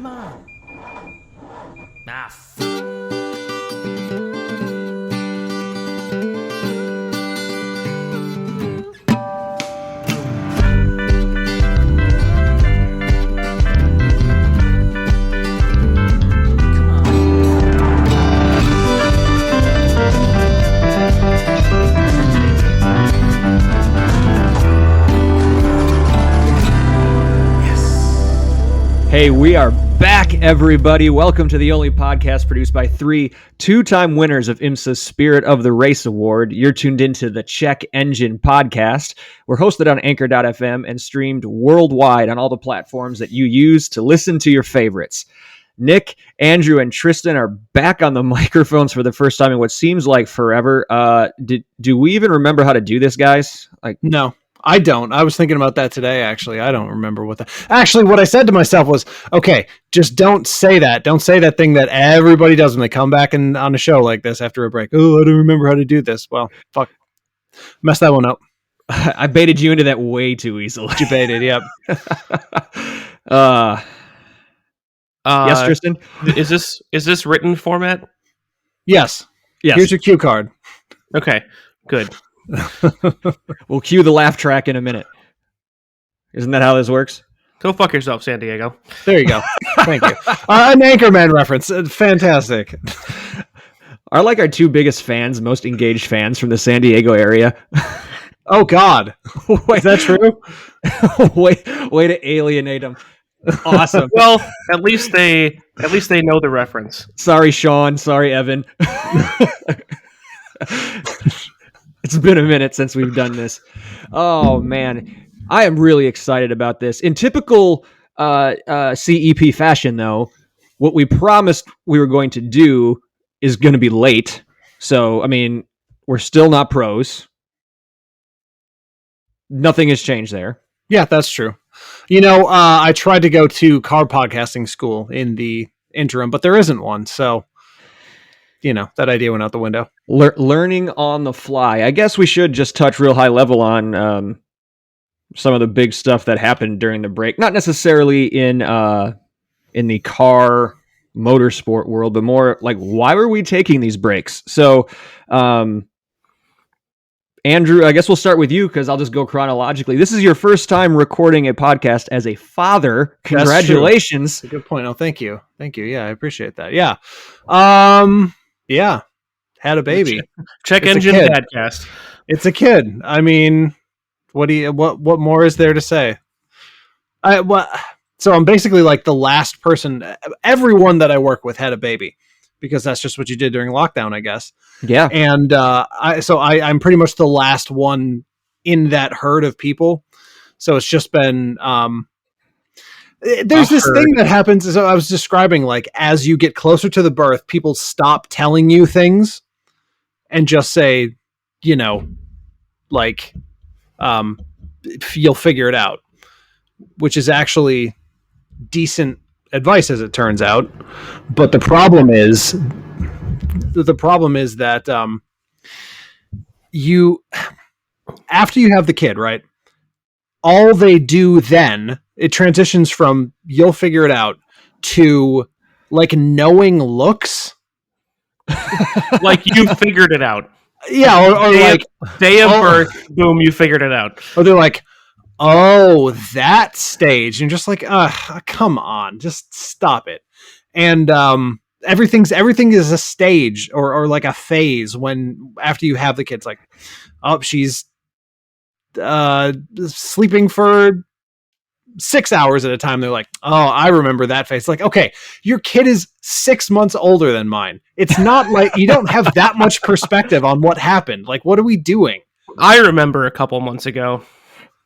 Come on. Hey, we are back, everybody. Welcome to the only podcast produced by three two-time winners of IMSA's Spirit of the Race Award. You're tuned into the Check Engine podcast. We're hosted on Anchor.fm and streamed worldwide on all the platforms that you use to listen to your favorites. Nick, Andrew, and Tristan are back on the microphones for the first time in what seems like forever. Do we even remember how to do this, guys? No. I don't. I was thinking about that today, actually. I don't remember what I said to myself was, okay, just don't say that. Don't say that thing that everybody does when they come back on a show like this after a break. Oh, I don't remember how to do this. Well, fuck. Messed that one up. I baited you into that way too easily. You baited, yep. Yes, Tristan? Is this written format? Yes. Here's your cue card. Okay, good. We'll cue the laugh track in a minute. Isn't that how this works? Go fuck yourself, San Diego. There you go. Thank you. An Anchorman reference. Fantastic. Are our two biggest fans, most engaged fans from the San Diego area? Oh, God. Wait, is that true? way to alienate them. Awesome. Well, at least they know the reference. Sorry, Sean. Sorry, Evan. It's been a minute since we've done this. Oh, man. I am really excited about this. In typical CEP fashion, though, what we promised we were going to do is going to be late. So, I mean, we're still not pros. Nothing has changed there. Yeah, that's true. I tried to go to car podcasting school in the interim, but there isn't one. So, that idea went out the window. Learning on the fly. I guess we should just touch real high level on some of the big stuff that happened during the break. Not necessarily in the car motorsport world, but more like, why were we taking these breaks? So, Andrew, I guess we'll start with you because I'll just go chronologically. This is your first time recording a podcast as a father. Congratulations. That's a good point. Oh, thank you. Yeah, I appreciate that. Yeah. Yeah. Had a baby. Check Engine podcast. It's a kid. I mean, what more is there to say? So I'm basically like the last person. Everyone that I work with had a baby because that's just what you did during lockdown, I guess. Yeah. And I'm pretty much the last one in that herd of people. So it's just been there's this thing that happens, as I was describing, like as you get closer to the birth, people stop telling you things and just say, you'll figure it out, which is actually decent advice as it turns out. But the problem is that after you have the kid, right? All they do then, it transitions from you'll figure it out to like knowing looks. Like you figured it out. Yeah, or like day of birth, boom, you figured it out. Or they're like, oh, that stage. And just like, come on, just stop it. And everything is a stage or like a phase when after you have the kids, like, oh, she's sleeping for 6 hours at a time. They're like, oh, I remember that phase. Like, okay, your kid is 6 months older than mine. It's not like you don't have that much perspective on what happened. Like, what are we doing? I remember a couple months ago.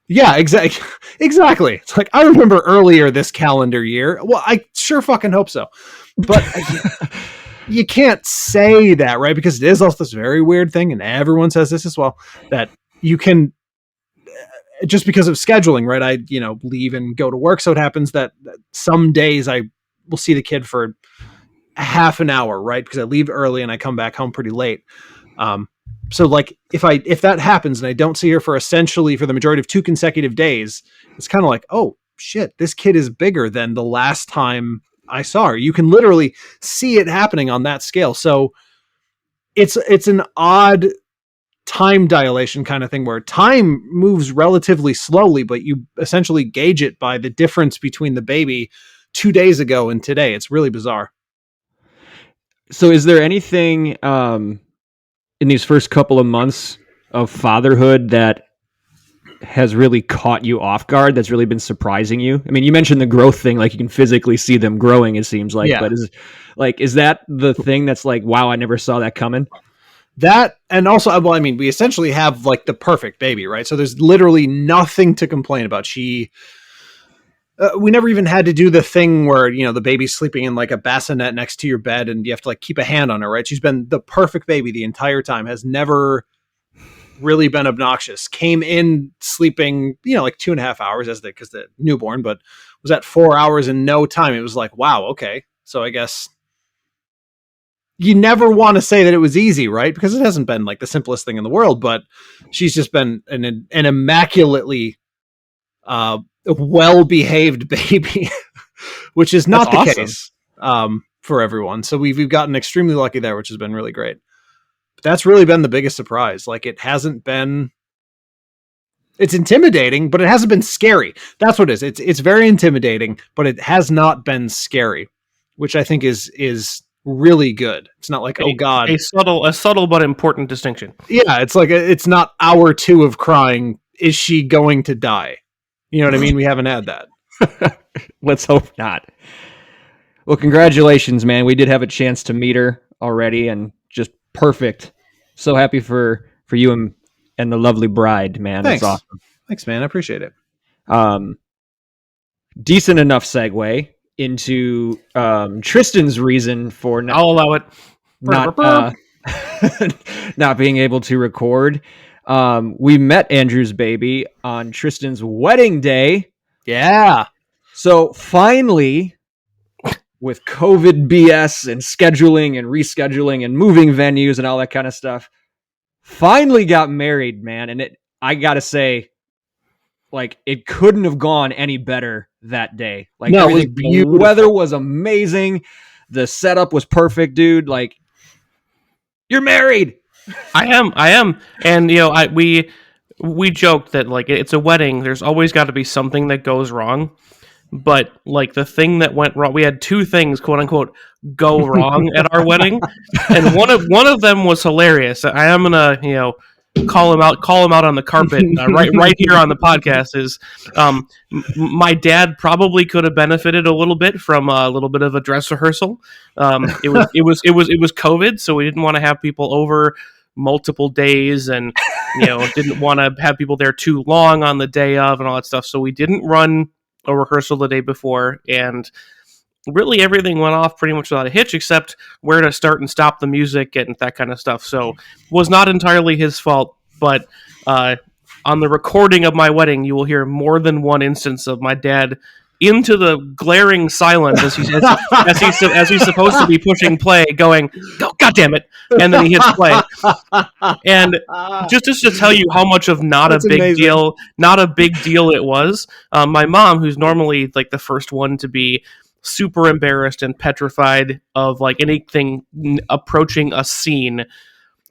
Yeah, exactly. It's like, I remember earlier this calendar year. Well, I sure fucking hope so. But you can't say that, right? Because it is also this very weird thing, and everyone says this as well, that you can, just because of scheduling, right? I, leave and go to work. So it happens that some days I will see the kid for a half an hour, right? Because I leave early and I come back home pretty late. So like if that happens and I don't see her for the majority of 2 consecutive days, it's kind of like, oh shit, this kid is bigger than the last time I saw her. You can literally see it happening on that scale. So it's an odd time dilation kind of thing where time moves relatively slowly, but you essentially gauge it by the difference between the baby 2 days ago and today. It's really bizarre. So is there anything in these first couple of months of fatherhood that has really caught you off guard, that's really been surprising you? I mean, you mentioned the growth thing, like you can physically see them growing, it seems like, but is that the thing that's like, wow, I never saw that coming? That, and also, well, I mean, we essentially have like the perfect baby, right? So there's literally nothing to complain about. We never even had to do the thing where, the baby's sleeping in like a bassinet next to your bed and you have to like keep a hand on her, right? She's been the perfect baby the entire time, has never really been obnoxious. Came in sleeping, like 2.5 hours because the newborn, but was at 4 hours in no time. It was like, wow, okay. So I guess you never want to say that it was easy, right? Because it hasn't been like the simplest thing in the world, but she's just been an immaculately well-behaved baby, which is not the case for everyone. So we've gotten extremely lucky there, which has been really great. But that's really been the biggest surprise. Like it's intimidating, but it hasn't been scary. That's what it is. It's very intimidating, but it has not been scary, which I think is really good. It's not like, oh God, a subtle but important distinction. Yeah. It's like, it's not hour 2 of crying. Is she going to die? You know what I mean? We haven't had that. Let's hope not. Well, congratulations, man. We did have a chance to meet her already, and just perfect. So happy for you and the lovely bride, man. Thanks. That's awesome. Thanks, man. I appreciate it. Decent enough segue into Tristan's reason for not, I'll allow it. Not being able to record. We met Andrew's baby on Tristan's wedding day. Yeah. So finally, with COVID BS and scheduling and rescheduling and moving venues and all that kind of stuff, finally got married, man. And I gotta say, like, it couldn't have gone any better that day. Like, no, it was beautiful. The weather was amazing. The setup was perfect, dude. Like, you're married. I am. And, we joked that, like, it's a wedding. There's always got to be something that goes wrong. But, like, the thing that went wrong, we had 2 things, quote unquote, go wrong at our wedding. And one of them was hilarious. I am going to, call him out on the carpet right here on the podcast. Is my dad probably could have benefited a little bit from a little bit of a dress rehearsal. It was COVID, so we didn't want to have people over multiple days, and didn't want to have people there too long on the day of and all that stuff. So we didn't run a rehearsal the day before, and really everything went off pretty much without a hitch, except where to start and stop the music and that kind of stuff. So was not entirely his fault, but on the recording of my wedding, you will hear more than one instance of my dad into the glaring silence as he's supposed to be pushing play, going, "Oh, God damn it!" And then he hits play. And just to tell you how much of not a big deal it was. My mom, who's normally like the first one to be super embarrassed and petrified of like anything approaching a scene,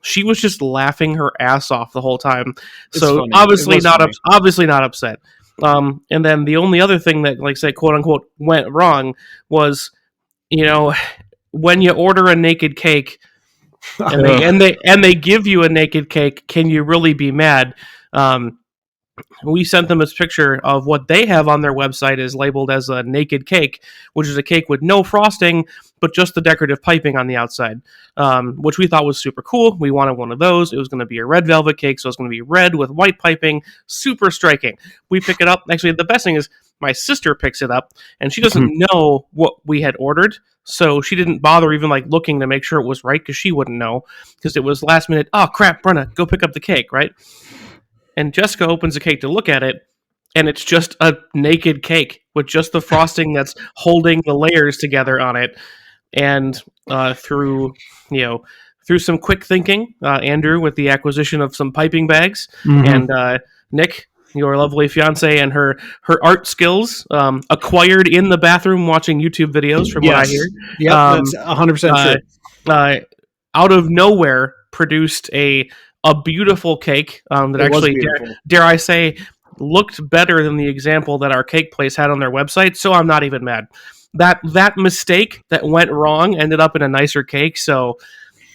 she was just laughing her ass off the whole time. So obviously not upset. And then the only other thing that, like, say, quote unquote, went wrong was, when you order a naked cake and they give you a naked cake, can you really be mad? We sent them this picture of what they have on their website is labeled as a naked cake, which is a cake with no frosting, but just the decorative piping on the outside, which we thought was super cool. We wanted one of those. It was going to be a red velvet cake, so it's going to be red with white piping, super striking. We pick it up. Actually, the best thing is my sister picks it up, and she doesn't know what we had ordered, so she didn't bother even like looking to make sure it was right, because she wouldn't know, because it was last minute. Oh crap, Brenna, go pick up the cake, right? And Jessica opens the cake to look at it, and it's just a naked cake with just the frosting that's holding the layers together on it. And through some quick thinking, Andrew with the acquisition of some piping bags, and Nick your lovely fiance, and her art skills acquired in the bathroom watching YouTube videos, from what I hear. Yeah, that's 100% true. Out of nowhere, produced a beautiful cake that It actually, was beautiful. dare I say, looked better than the example that our cake place had on their website. So I'm not even mad. That mistake that went wrong ended up in a nicer cake. So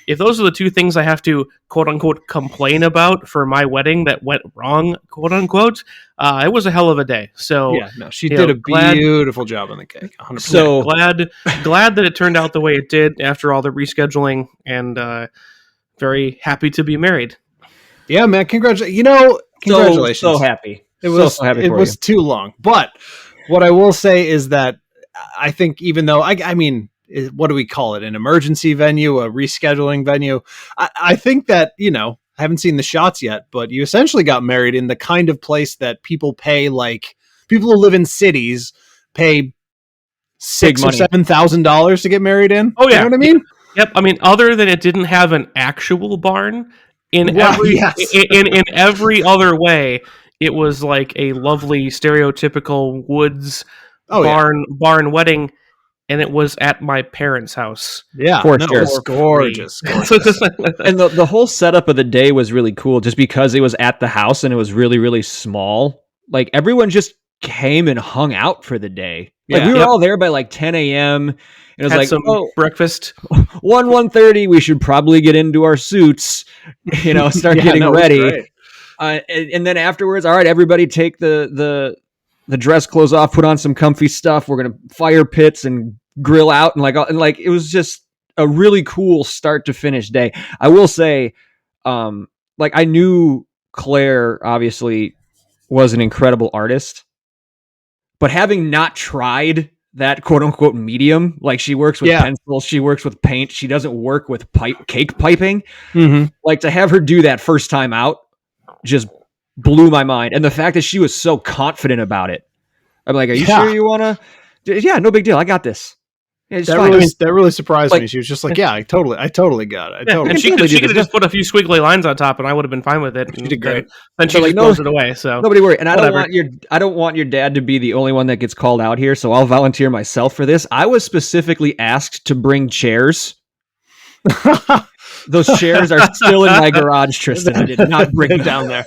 if those are the two things I have to quote unquote complain about for my wedding that went wrong, quote unquote, it was a hell of a day. So Yeah, no, she did a beautiful job on the cake. 100%. So glad that it turned out the way it did after all the rescheduling, and very happy to be married. Yeah, man, congratulations. Congratulations. So happy. It was too long. But what I will say is that I think, even though I mean, what do we call it? An emergency venue, a rescheduling venue. I think that, I haven't seen the shots yet, but you essentially got married in the kind of place that people pay, like people who live in cities pay $6,000 or $7,000 to get married in. Oh yeah. You know what I mean? Yep. I mean, other than it didn't have an actual barn, in every other way, it was like a lovely stereotypical woods barn wedding. And it was at my parents' house. Yeah, for sure. It was gorgeous. And the whole setup of the day was really cool, just because it was at the house and it was really, really small. Like, everyone just came and hung out for the day. Like, we were all there by like 10 a.m. And it was had like, some breakfast. 1:30, we should probably get into our suits, start getting ready. And then afterwards, all right, everybody take the dress clothes off, put on some comfy stuff. We're going to fire pits and grill out. And it was just a really cool start to finish day. I will say, I knew Claire obviously was an incredible artist, but having not tried that quote unquote medium, like she works with pencils, she works with paint, she doesn't work with cake piping. Mm-hmm. Like, to have her do that first time out just blew my mind. And the fact that she was so confident about it. I'm like, are you sure you want to? Yeah, no big deal. I got this. Yeah, that really surprised me. She was just like, yeah, I totally got it. And she could have just put a few squiggly lines on top and I would have been fine with it. She did great. Then she just closed it away. So nobody worry. And I don't want your dad to be the only one that gets called out here. So I'll volunteer myself for this. I was specifically asked to bring chairs. Those chairs are still in my garage, Tristan. I did not bring them down there.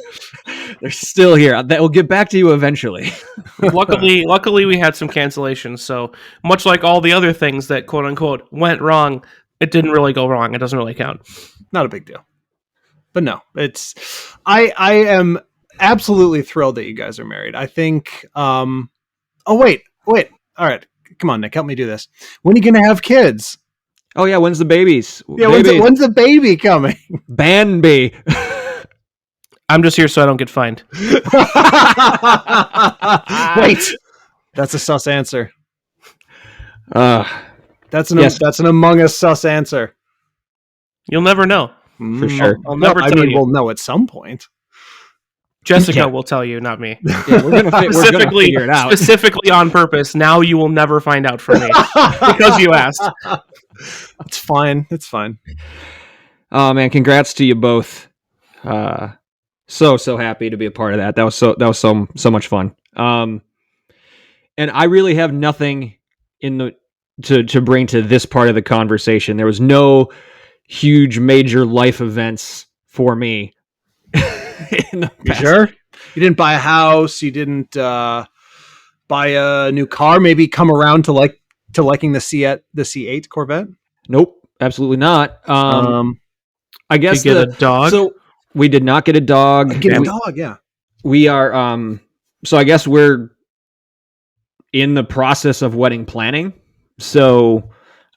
They're still here. That will get back to you eventually. Luckily, we had some cancellations. So much like all the other things that quote unquote went wrong, it didn't really go wrong. It doesn't really count. Not a big deal. But no, I am absolutely thrilled that you guys are married. I think. Wait. All right, come on, Nick, help me do this. When are you gonna have kids? Oh yeah, when's the babies? Yeah, when's the baby coming? Banby. I'm just here so I don't get fined. Wait, that's a sus answer. That's an Among Us sus answer. You'll never know. For sure. I'll never tell you. We'll know at some point. Jessica will tell you, not me. Yeah, we're gonna figure it out. Specifically on purpose. Now you will never find out from me because you asked. It's fine. It's fine. Oh man, congrats to you both. So happy to be a part of that. That was so much fun. And I really have nothing to bring to this part of the conversation. There was no huge major life events for me. You sure? You didn't buy a house. You didn't buy a new car. Maybe come around to liking the C8 Corvette. Nope, absolutely not. I guess get a dog. So we did not get a dog. Get a dog. Yeah, we are. So I guess we're in the process of wedding planning. So,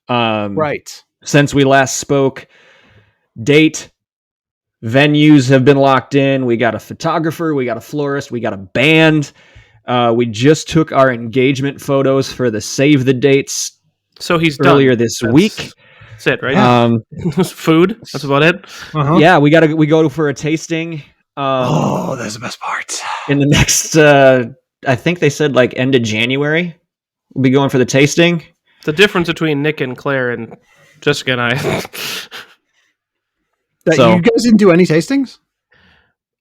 right. Since we last spoke, date. Venues have been locked in. We got a photographer, we got a florist, we got a band. We just took our engagement photos for the save the dates. So he's earlier done. This week. That's it, right? Food. That's about it. Uh-huh. Yeah, we go for a tasting. That's the best part. In the next, I think they said like end of January. We'll be going for the tasting. The difference between Nick and Claire and Jessica and I. You guys didn't do any tastings?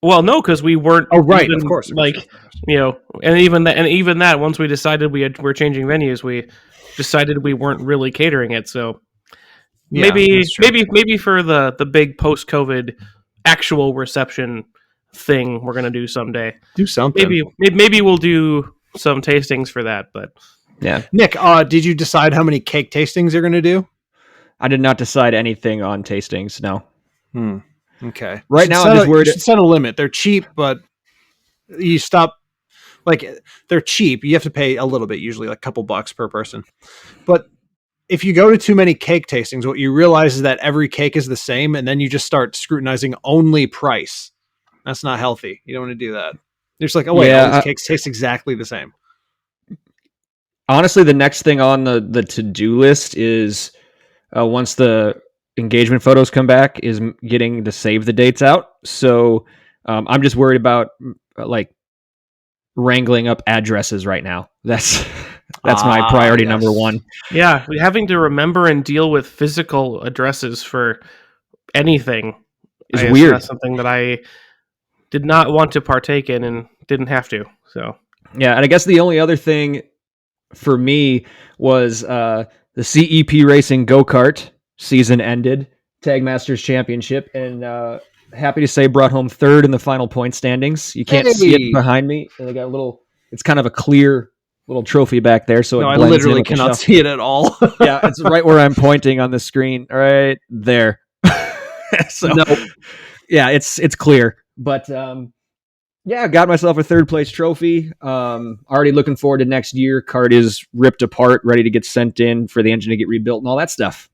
Well, no, because we weren't. Oh, right, even, of course. Like, and even that. Once we decided we're changing venues, we decided we weren't really catering it. So Yeah, that's true. maybe for the big post-COVID actual reception thing we're gonna do someday. Do something. Maybe we'll do some tastings for that. But Yeah. Nick, did you decide how many cake tastings you're going to do? I did not decide anything on tastings. No. Okay. Right now, I'm just worried. You should set a limit. They're cheap, but you stop. Like, they're cheap. You have to pay a little bit, usually like a couple bucks per person. But if you go to too many cake tastings, what you realize is that every cake is the same, and then you just start scrutinizing only price. That's not healthy. You don't want to do that. You're just like, oh wait, all these cakes taste exactly the same. Honestly, the next thing on the to-do list is once the engagement photos come back, is getting to save the dates out. So I'm just worried about like wrangling up addresses right now. That's my priority number one. Yeah, having to remember and deal with physical addresses for anything is weird. That's something that I did not want to partake in and didn't have to. So yeah, and I guess the only other thing for me was the CEP Racing go-kart season ended, Tag Masters Championship, and happy to say brought home third in the final point standings. You can't see it behind me. And they got a little, it's kind of a clear little trophy back there. So I literally cannot see it at all. Yeah, it's right where I'm pointing on the screen, right there. So yeah, it's clear. But yeah, got myself a third place trophy. Already looking forward to next year. Kart is ripped apart, ready to get sent in for the engine to get rebuilt and all that stuff.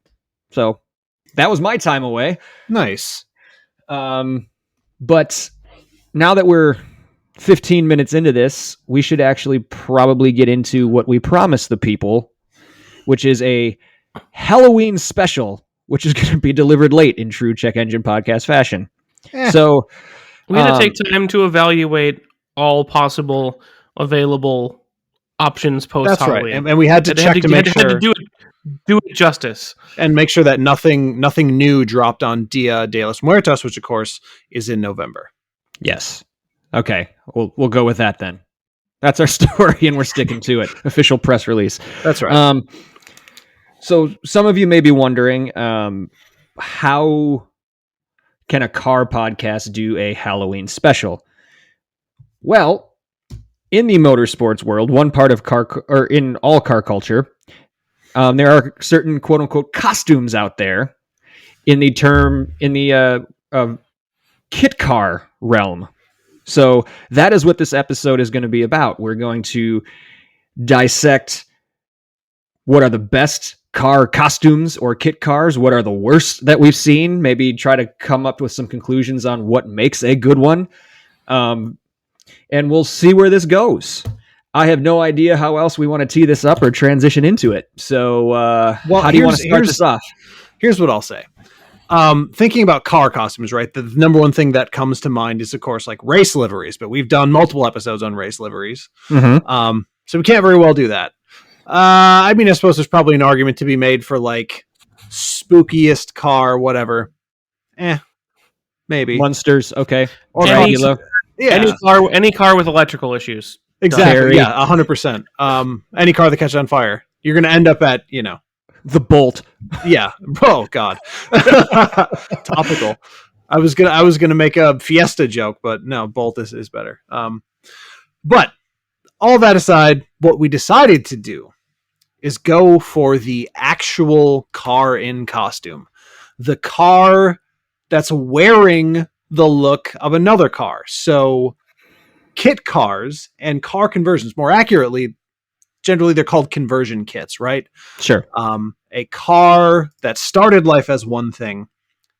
So that was my time away. Nice. But now that we're 15 minutes into this, we should actually probably get into what we promised the people, which is a Halloween special, which is going to be delivered late in true Check Engine podcast fashion. So we had to take time to evaluate all possible available options post Halloween. Right. And we had to check to make sure to do it justice and make sure that nothing new dropped on Dia de los Muertos, which of course is in November. Yes. Okay. We'll go with that then. That's our story, and we're sticking to it. Official press release. That's right. So some of you may be wondering, how can a car podcast do a Halloween special? Well, in the motorsports world, one part of or in all car culture, there are certain quote unquote costumes out there in the kit car realm. So that is what this episode is going to be about. We're going to dissect what are the best car costumes or kit cars, what are the worst that we've seen, maybe try to come up with some conclusions on what makes a good one. And we'll see where this goes. I have no idea how else we want to tee this up or transition into it. So how do you want to start this off? Here's what I'll say. Thinking about car costumes, right? The number one thing that comes to mind is, of course, like race liveries, but we've done multiple episodes on race liveries. Mm-hmm. So we can't very well do that. I mean, I suppose there's probably an argument to be made for like spookiest car, whatever. Maybe. Monsters, okay. Or Dracula. Yeah. Any car with electrical issues. Exactly. Yeah, 100%. Any car that catches on fire, you're going to end up at, the Bolt. Yeah. Oh God. Topical. I was gonna make a Fiesta joke, but no, Bolt is better. But all that aside, what we decided to do is go for the actual car in costume, the car that's wearing the look of another car. So kit cars and car conversions, more accurately, generally they're called conversion kits, right? Sure. A car that started life as one thing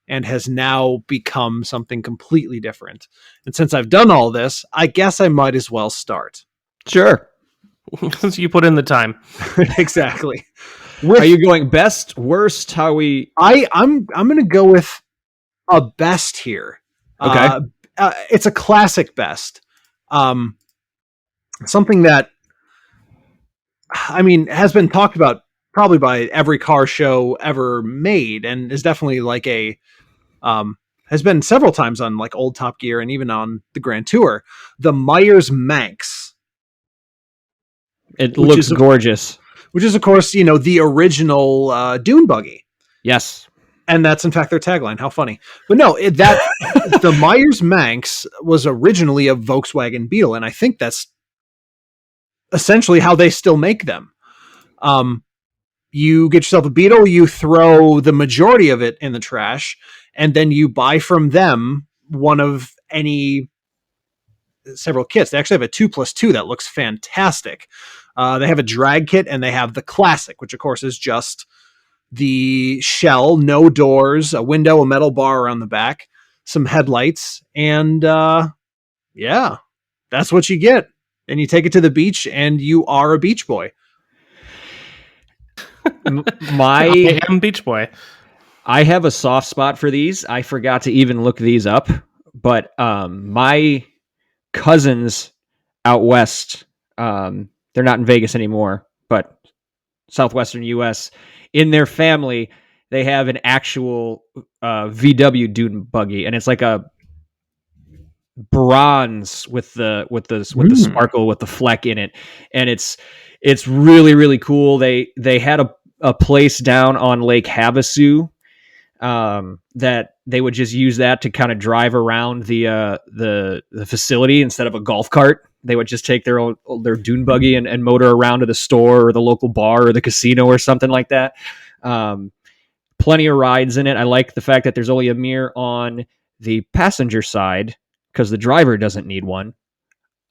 and has now become something completely different. And since I've done all this, I guess I might as well start. Sure. Since you put in the time. Exactly. Are you going best, worst? How we? I'm going to go with a best here. Okay. It's a classic best. Something that, I mean, has been talked about probably by every car show ever made, and is definitely like has been several times on like old Top Gear and even on the Grand Tour, the Myers Manx. It looks gorgeous. Which is, of course, the original dune buggy. Yes. And that's, in fact, their tagline. How funny. But no, the Myers Manx was originally a Volkswagen Beetle, and I think that's essentially how they still make them. You get yourself a Beetle, you throw the majority of it in the trash, and then you buy from them one of several kits. They actually have a 2+2 that looks fantastic. They have a drag kit, and they have the classic, which of course is just the shell, no doors, a window, a metal bar around the back, some headlights, and yeah, that's what you get. And you take it to the beach, and you are a beach boy. I am Beach Boy. I have a soft spot for these. I forgot to even look these up, but my cousins out west, they're not in Vegas anymore, but southwestern U.S., in their family, they have an actual VW dune buggy, and it's like a bronze with the sparkle, with the fleck in it, and it's really, really cool. They had a place down on Lake Havasu that they would just use that to kind of drive around the facility instead of a golf cart. They would just take their dune buggy and motor around to the store or the local bar or the casino or something like that. Plenty of rides in it. I like the fact that there's only a mirror on the passenger side because the driver doesn't need one,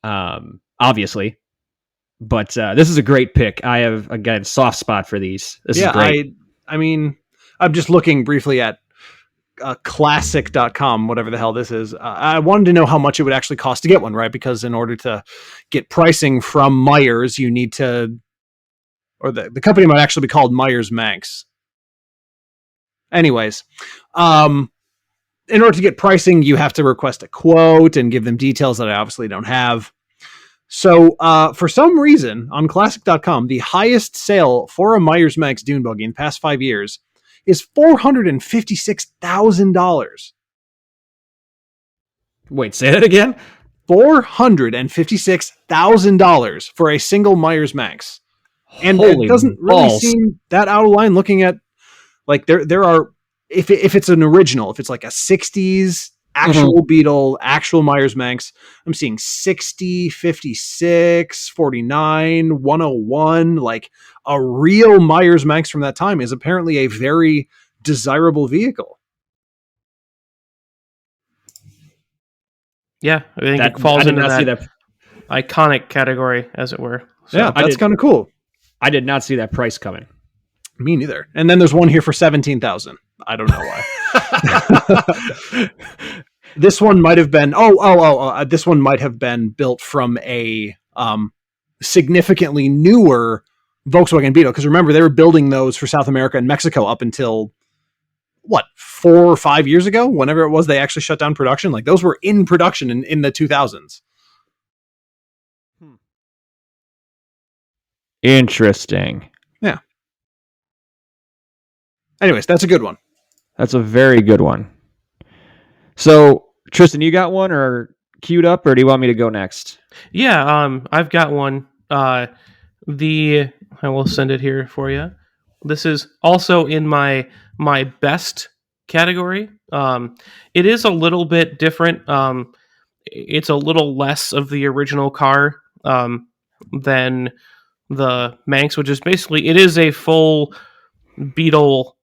obviously. But this is a great pick. I have, again, soft spot for these. This is great. I mean, I'm just looking briefly at classic.com, whatever the hell this is. I wanted to know how much it would actually cost to get one, right? Because in order to get pricing from Myers, you need to, or the company might actually be called Myers Manx. Anyways, in order to get pricing, you have to request a quote and give them details that I obviously don't have. So for some reason on classic.com, the highest sale for a Myers Manx dune buggy in the past 5 years is $456,000. Wait, say that again? $456,000 for a single Myers Manx. And Holy it doesn't really balls. seem that out of line looking at, like, there are, if it's an original, if it's like a 60s actual Beetle, actual Myers Manx, I'm seeing 60, 56, 49, 101. Like, a real Myers Manx from that time is apparently a very desirable vehicle. Yeah, I think it falls into that iconic category, as it were. So yeah, that's kind of cool. I did not see that price coming. Me neither. And then there's one here for $17,000. I don't know why. This one might have been this one might have been built from a significantly newer Volkswagen Beetle, because remember, they were building those for South America and Mexico up until 4 or 5 years ago, whenever it was they actually shut down production. Like, those were in production in the 2000s. Interesting. Yeah. Anyways, that's a good one. That's a very good one. So, Tristan, you got one or queued up, or do you want me to go next? Yeah, I've got one. I will send it here for you. This is also in my best category. It is a little bit different. It's a little less of the original car than the Manx, which is basically, it is a full Beetle,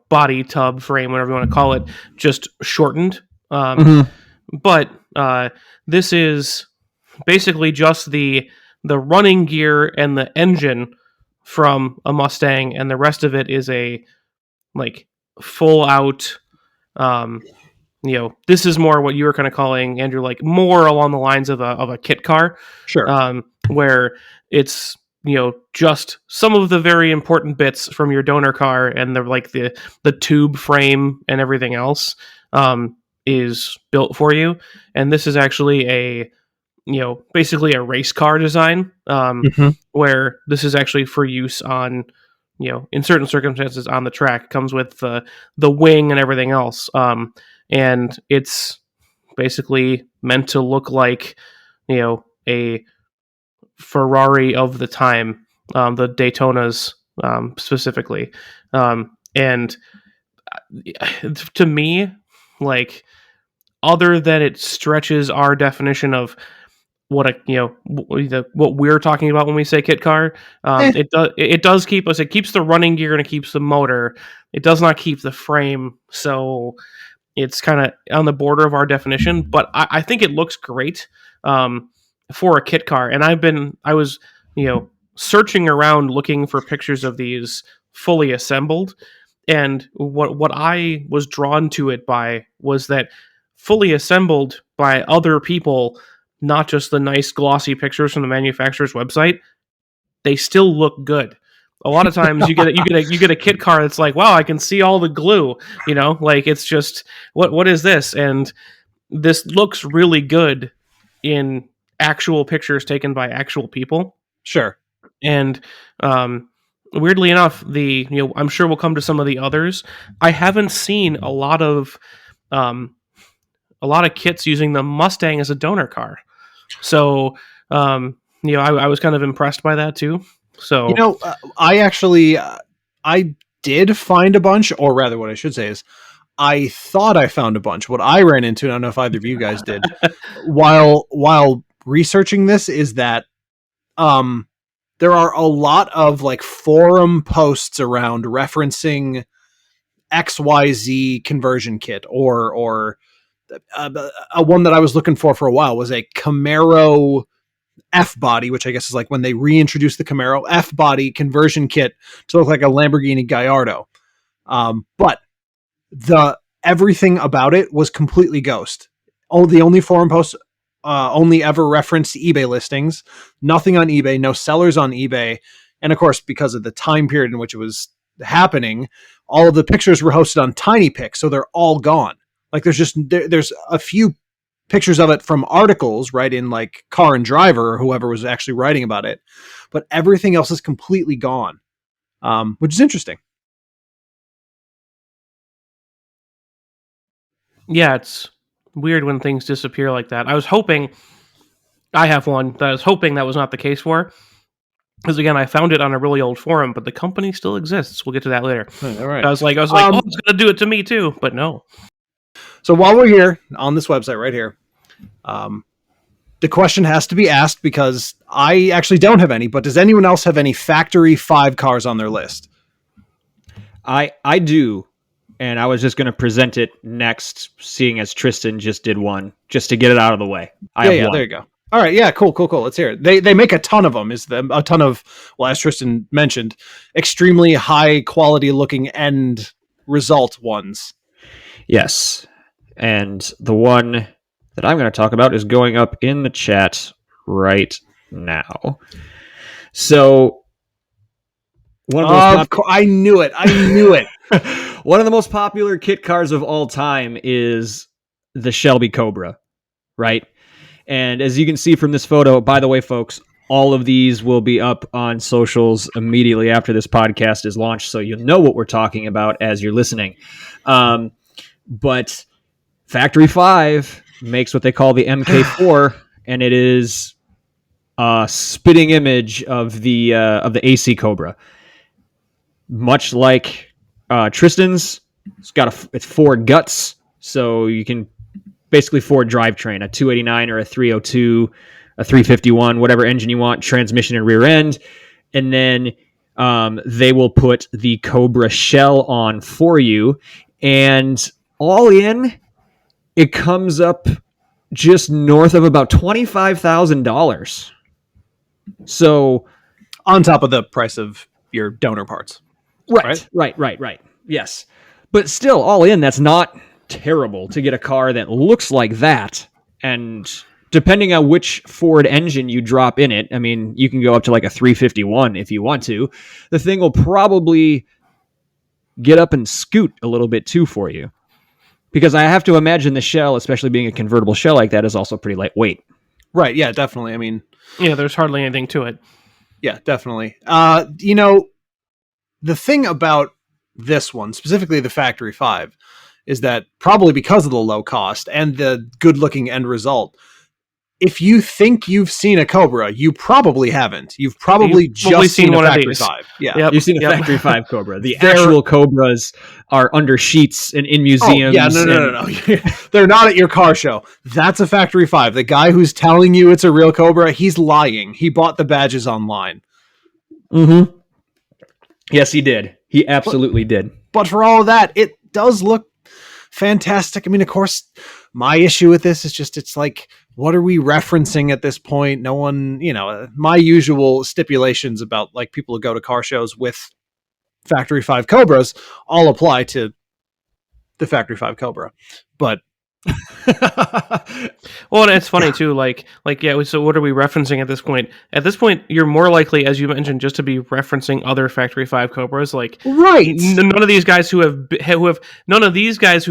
body, tub, frame, whatever you want to call it, just shortened. But this is basically just the running gear and the engine from a Mustang, and the rest of it is a full out. This is more what you were kind of calling, Andrew, like more along the lines of a kit car. Sure. Where it's just some of the very important bits from your donor car, and the tube frame and everything else is built for you. And this is actually basically a race car design, where this is actually for use on in certain circumstances on the track. It comes with the wing and everything else. And it's basically meant to look like, a Ferrari of the time, the Daytonas specifically. And to me, like, other than it stretches our definition of what what we're talking about when we say kit car, it does keep us. It keeps the running gear and it keeps the motor. It does not keep the frame, so it's kind of on the border of our definition. But I think it looks great for a kit car. And I was searching around looking for pictures of these fully assembled, and what I was drawn to it by was that fully assembled by other people, not just the nice glossy pictures from the manufacturer's website, they still look good. A lot of times you get a kit car that's like, wow, I can see all the glue, like it's just what is this? And this looks really good in actual pictures taken by actual people. Sure. And weirdly enough, I'm sure we'll come to some of the others. I haven't seen a lot of kits using the Mustang as a donor car. So, I was kind of impressed by that too. So, I actually, I did find a bunch, or rather what I should say is I thought I found a bunch. What I ran into, I don't know if either of you guys did, while researching this, is that there are a lot of like forum posts around referencing XYZ conversion kit, or a one that I was looking for a while was a Camaro F-body, which I guess is like when they reintroduced the Camaro F-body conversion kit to look like a Lamborghini Gallardo. But everything about it was completely ghost. The only forum posts only ever referenced eBay listings, nothing on eBay, no sellers on eBay. And of course, because of the time period in which it was happening, all of the pictures were hosted on TinyPic, so they're all gone. Like there's a few pictures of it from articles, right, in like Car and Driver or whoever was actually writing about it, but everything else is completely gone, which is interesting. Yeah, it's weird when things disappear like that. I have one that I was hoping that was not the case for, because again, I found it on a really old forum, but the company still exists. We'll get to that later. All right. I was like, oh, it's gonna do it to me too, but no. So while we're here on this website right here, the question has to be asked because I actually don't have any, but does anyone else have any factory 5 cars on their list? I do, and I was just going to present it next, seeing as Tristan just did one, just to get it out of the way. I have one. There you go. All right, yeah, cool. Let's hear it. They make a ton of them. A ton of, well, as Tristan mentioned, extremely high quality looking end result ones. Yes. And the one that I'm going to talk about is going up in the chat right now. So, I knew it. One of the most popular kit cars of all time is the Shelby Cobra, right? And as you can see from this photo, by the way, folks, all of these will be up on socials immediately after this podcast is launched, so you'll know what we're talking about as you're listening. But Factory 5 makes what they call the MK4, and it is a spitting image of the AC Cobra. Much like Tristan's, it's Ford guts, so you can basically Ford drivetrain, a 289 or a 302, a 351, whatever engine you want, transmission and rear end, and then they will put the Cobra shell on for you, and all in, it comes up just north of about $25,000. So, on top of the price of your donor parts. Right. Yes. But still, all in, that's not terrible to get a car that looks like that. And depending on which Ford engine you drop in it, I mean, you can go up to like a 351 if you want to. The thing will probably get up and scoot a little bit too for you. Because I have to imagine the shell, especially being a convertible shell like that, is also pretty lightweight. Right, yeah, definitely. I mean... Yeah, there's hardly anything to it. Yeah, definitely. the thing about this one, specifically the Factory 5, is that probably because of the low cost and the good-looking end result, if you think you've seen a Cobra, you probably haven't. You've probably just seen a Factory 5. Yeah. Yep. You've seen a Factory 5 Cobra. The actual Cobras are under sheets and in museums. Oh, yeah, no. They're not at your car show. That's a Factory 5. The guy who's telling you it's a real Cobra, he's lying. He bought the badges online. Mm-hmm. Yes, he did. He absolutely did. But for all of that, it does look fantastic. I mean, of course, my issue with this is just, it's like, what are we referencing at this point? No one, my usual stipulations about like people who go to car shows with Factory 5 Cobras all apply to the Factory 5 Cobra. But well, and it's funny too, yeah, so what are we referencing at this point? At this point, you're more likely, as you mentioned, just to be referencing other Factory 5 Cobras. Like, right. None of these guys who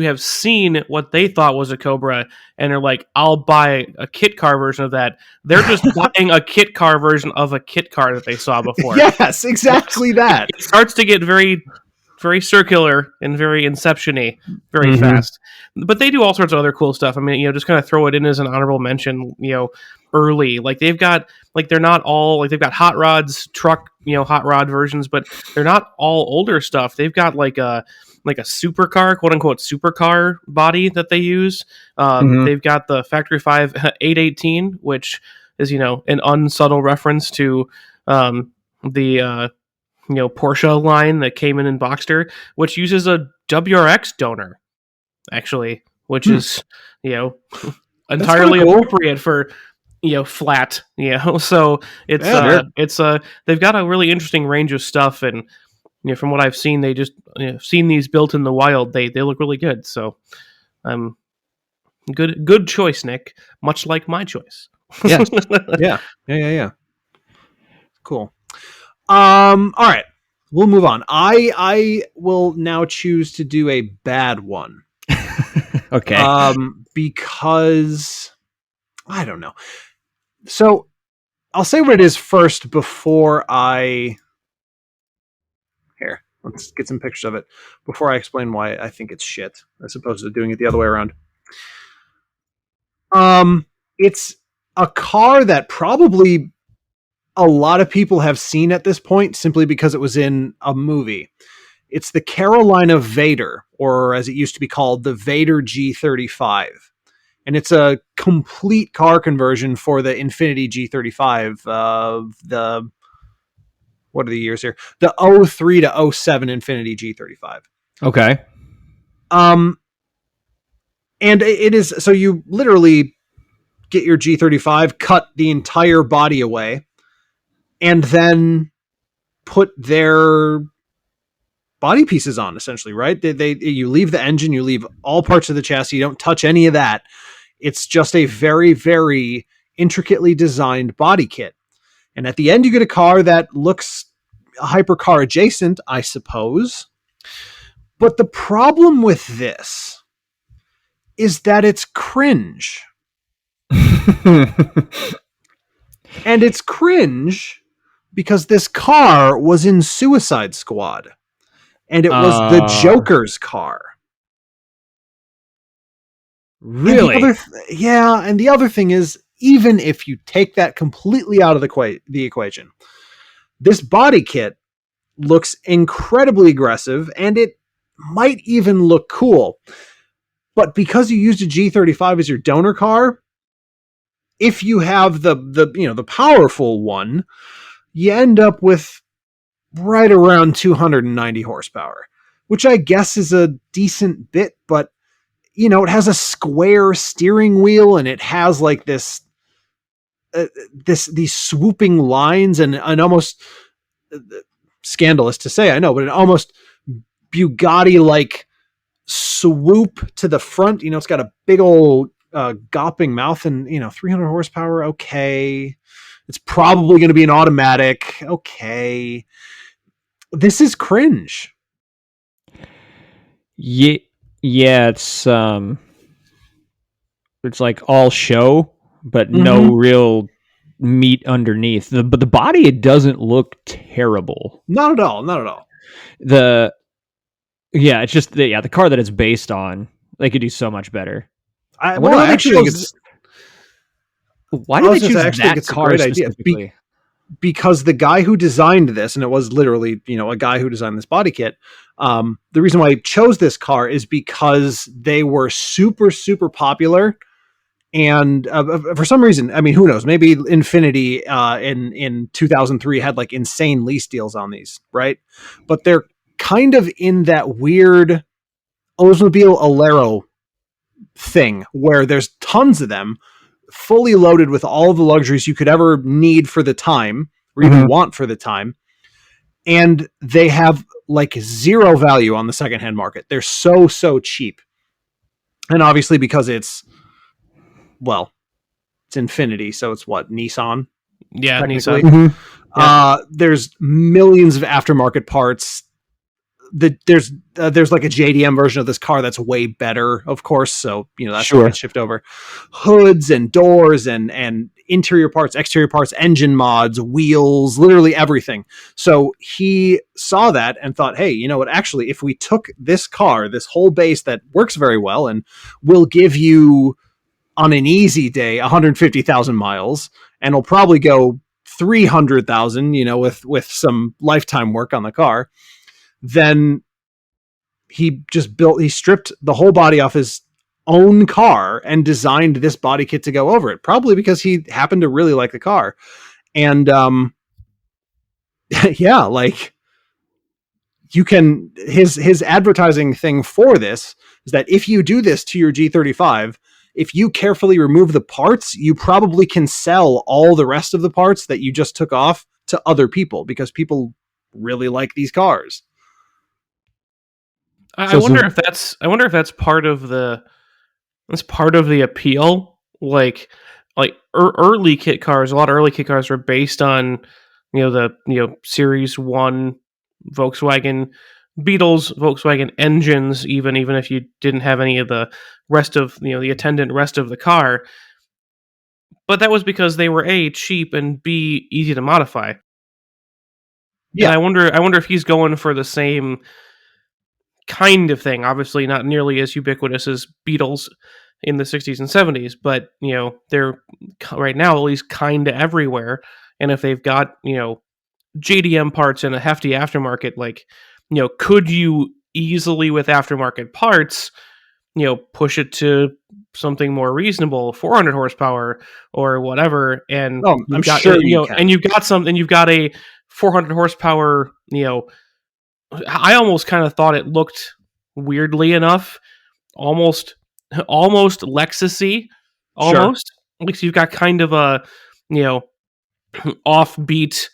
have seen what they thought was a Cobra and are like, I'll buy a kit car version of that. They're just buying a kit car version of a kit car that they saw before. Yes, exactly that. It starts to get very, very circular and very Inception-y very fast. But they do all sorts of other cool stuff. I mean, just kind of throw it in as an honorable mention, early. Like they've got, they're not all, they've got hot rods, truck, hot rod versions, but they're not all older stuff. They've got like a supercar, quote unquote supercar body that they use. They've got the Factory 5 818, which is, an unsubtle reference to the Porsche line that came in Boxster, which uses a WRX donor, actually, which is, entirely cool. appropriate for, flat, so it's they've got a really interesting range of stuff. And, from what I've seen, they just, seen these built in the wild. They look really good. So, good choice, Nick, much like my choice. Yes. Yeah. Cool. All right, we'll move on. I will now choose to do a bad one. Okay. Because I don't know. So I'll say what it is first before let's get some pictures of it before I explain why I think it's shit, as opposed to doing it the other way around. It's a car that probably a lot of people have seen at this point simply because it was in a movie. It's the Carolina Vader, or as it used to be called, the Vader G35. And it's a complete car conversion for the Infiniti G35, what are the years here? The 03 to 07 Infiniti G35. Okay. And it is, so you literally get your G35, cut the entire body away, and then put their body pieces on, essentially, right? You leave the engine, you leave all parts of the chassis, you don't touch any of that. It's just a very, very intricately designed body kit. And at the end, you get a car that looks hypercar adjacent, I suppose. But the problem with this is that it's cringe. And it's cringe because this car was in Suicide Squad. And it was the Joker's car. Really? And the other thing is, even if you take that completely out of the equation, this body kit looks incredibly aggressive, and it might even look cool. But because you used a G35 as your donor car, if you have the powerful one, you end up with right around 290 horsepower, which I guess is a decent bit, but it has a square steering wheel, and it has like these swooping lines and an almost scandalous to say, I know, but an almost Bugatti-like swoop to the front. It's got a big old gawping mouth, and 300 horsepower. Okay. It's probably going to be an automatic. Okay. This is cringe. Yeah, it's like all show, but no real meat underneath. But the body, it doesn't look terrible. Not at all. the it's just the car that it's based on. They could do so much better. I wonder why they chose. Why did they choose that car specifically? Because the guy who designed this, and it was literally, a guy who designed this body kit. The reason why he chose this car is because they were super, super popular. And for some reason, I mean, who knows? Maybe Infiniti in 2003 had like insane lease deals on these, right? But they're kind of in that weird Oldsmobile Alero thing where there's tons of them, fully loaded with all the luxuries you could ever need for the time or even want for the time. And they have like zero value on the secondhand market. They're so cheap. And obviously because it's Infiniti, so it's what, Nissan? Yeah, Nissan. There's millions of aftermarket parts. There's like a JDM version of this car that's way better, of course. So that's what gets shipped over. Hoods and doors and interior parts, exterior parts, engine mods, wheels, literally everything. So he saw that and thought, hey, you know what? Actually, if we took this car, this whole base that works very well, and will give you on an easy day 150,000 miles, and it'll probably go 300,000, with some lifetime work on the car. Then he stripped the whole body off his own car and designed this body kit to go over it, probably because he happened to really like the car. And his advertising thing for this is that if you do this to your G35, if you carefully remove the parts, you probably can sell all the rest of the parts that you just took off to other people, because people really like these cars. I wonder if that's part of the appeal. Like early kit cars, a lot of early kit cars were based on the Series 1 Volkswagen Beetles, Volkswagen engines, even if you didn't have any of the rest of the attendant rest of the car. But that was because they were A, cheap, and B, easy to modify. Yeah, and I wonder if he's going for the same kind of thing. Obviously not nearly as ubiquitous as Beetles in the 60s and 70s, but they're right now at least kind of everywhere. And if they've got JDM parts and a hefty aftermarket, like could you easily, with aftermarket parts, push it to something more reasonable, 400 horsepower or whatever, and I'm sure you can. And you've got a 400 horsepower, I almost kind of thought it looked, weirdly enough, almost Lexus-y, almost. Sure. At least you've got kind of a, offbeat,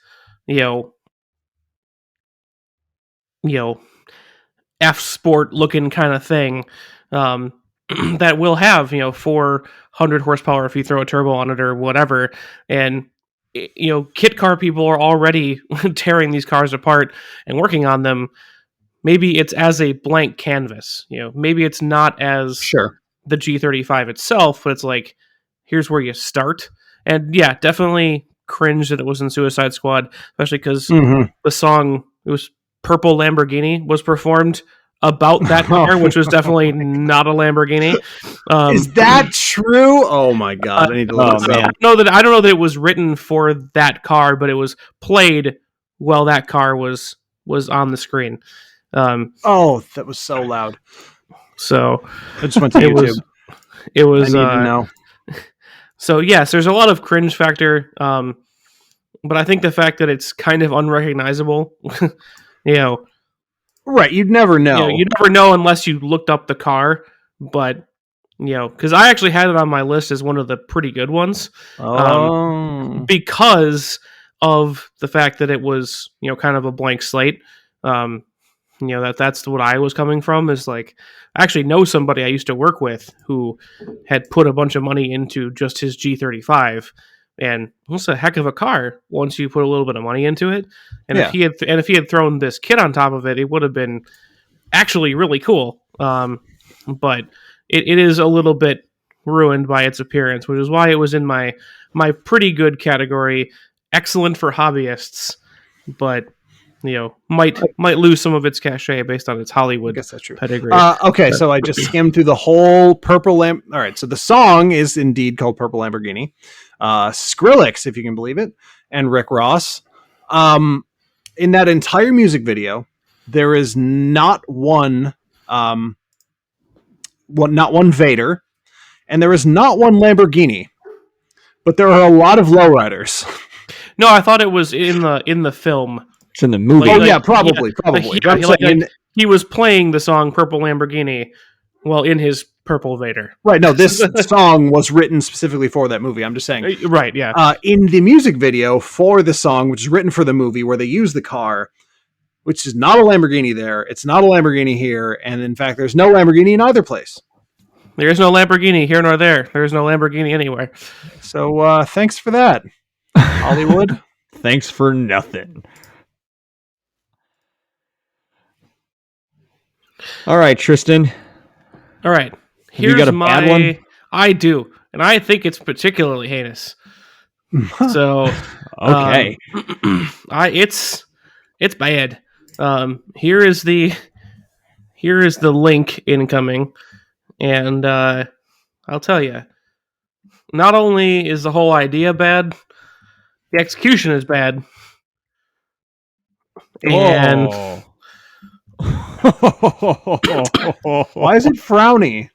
F-Sport looking kind of thing, that will have, 400 horsepower if you throw a turbo on it or whatever. And kit car people are already tearing these cars apart and working on them. Maybe it's as a blank canvas, maybe it's not as the G35 itself, but it's like, here's where you start. And yeah, definitely cringe that it was in Suicide Squad, especially because the song, it was Purple Lamborghini, was performed about that car, which was definitely not a Lamborghini. Is that true? Oh my god! I need to look this up. I don't know that it was written for that car, but it was played while that car was on the screen. That was so loud. So I just went to YouTube. It was. I need to know. So yes, there's a lot of cringe factor, but I think the fact that it's kind of unrecognizable, right? You'd never know. You'd never know unless you looked up the car. But because I actually had it on my list as one of the pretty good ones, because of the fact that it was kind of a blank slate. That's what I was coming from, is like, I actually know somebody I used to work with who had put a bunch of money into just his G35, and it's a heck of a car once you put a little bit of money into it. And if he had thrown this kit on top of it, it would have been actually really cool. But it is a little bit ruined by its appearance, which is why it was in my pretty good category, excellent for hobbyists, but might lose some of its cachet based on its Hollywood guess that's true. pedigree. Okay, so I just skimmed through the whole Purple All right, so the song is indeed called Purple Lamborghini. Skrillex, if you can believe it, and Rick Ross. In that entire music video, there is not one Vader, and there is not one Lamborghini, but there are a lot of lowriders. No, I thought it was in the film. It's in the movie. Probably. He was playing the song Purple Lamborghini while in his purple Vader. Right, no, this song was written specifically for that movie. I'm just saying. Right, yeah. In the music video for the song, which is written for the movie, where they use the car, which is not a Lamborghini there, it's not a Lamborghini here, and in fact, there's no Lamborghini in either place. There is no Lamborghini here nor there. There is no Lamborghini anywhere. So, thanks for that, Hollywood. Thanks for nothing. All right, Tristan. All right. Have you got a bad one? I do, and I think it's particularly heinous. So, okay. It's bad. Here is the link incoming, and I'll tell you. Not only is the whole idea bad, the execution is bad. And why is it frowny?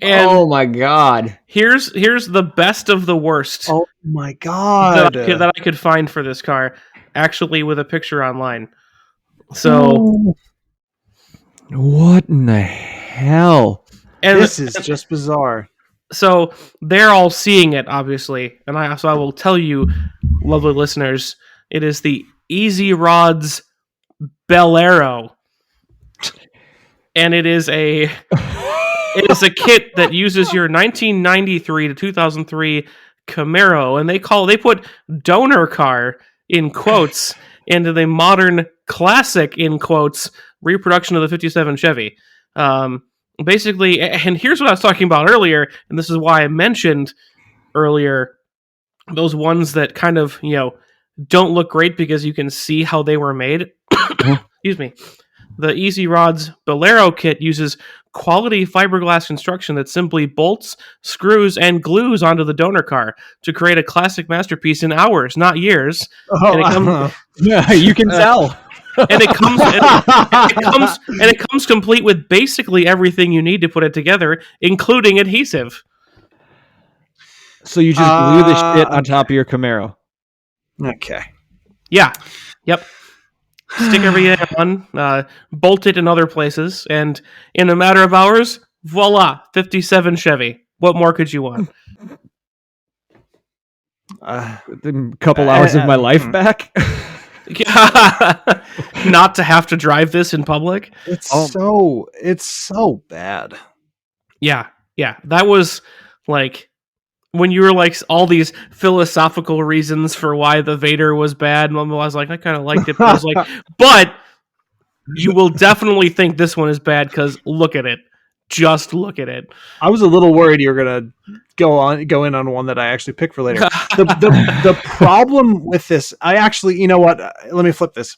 And oh my god! Here's the best of the worst. Oh my god! That I could find for this car, actually, with a picture online. So, what in the hell? And this is just bizarre. So they're all seeing it, obviously, and I will tell you, lovely listeners, it is the Easy Rods Belero, and it is a kit that uses your 1993 to 2003 Camaro, and they put donor car in quotes into the modern classic in quotes reproduction of the 57 Chevy. Basically, and here's what I was talking about earlier, and this is why I mentioned earlier those ones that kind of, don't look great because you can see how they were made. Excuse me. The Easy Rods Bolero kit uses quality fiberglass construction that simply bolts, screws, and glues onto the donor car to create a classic masterpiece in hours, not years. Yeah, you can tell. And it comes complete with basically everything you need to put it together, including adhesive. So you just glue the shit on top of your Camaro. Okay. Yeah. Yep. Stick everything on, bolt it in other places, and in a matter of hours, voila, 57 Chevy. What more could you want? A couple hours of my life back. Not to have to drive this in public. It's so bad. Yeah. That was like when you were like all these philosophical reasons for why the Vader was bad. And I was like, I kind of liked it. But I was like, but you will definitely think this one is bad because look at it. Just look at it. I was a little worried you were gonna go in on one that I actually picked for later. The problem with this, I actually, you know what? Let me flip this.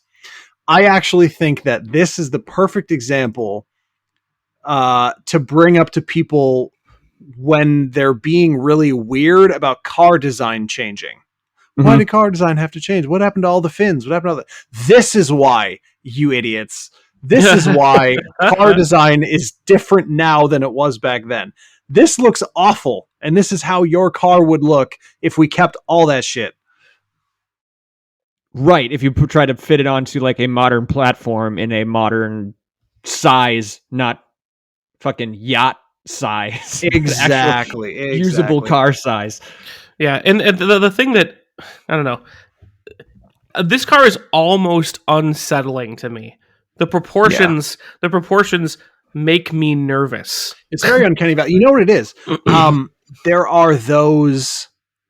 I actually think that this is the perfect example to bring up to people when they're being really weird about car design changing. Mm-hmm. Why did car design have to change? What happened to all the fins? What happened to all the... This is why, you idiots. This is why car design is different now than it was back then. This looks awful, and this is how your car would look if we kept all that shit. Right, if you try to fit it onto like a modern platform in a modern size, not fucking yacht size. Exactly. Usable car size. Yeah, and the thing that, I don't know, this car is almost unsettling to me. The proportions make me nervous. It's very uncanny valley. You know what it is? There are those.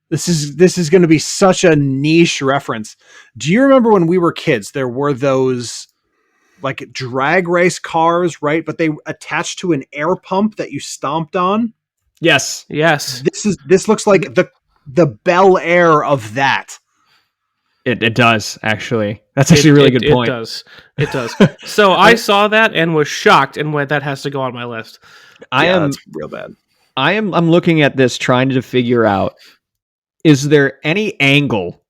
This is going to be such a niche reference. Do you remember when we were kids? There were those like drag race cars, right? But they attached to an air pump that you stomped on. Yes. This looks like the Bel Air of that. It does, actually. That's actually a really good point. It does. So I saw that and was shocked, and went, that has to go on my list. That's real bad. I'm looking at this trying to figure out, is there any angle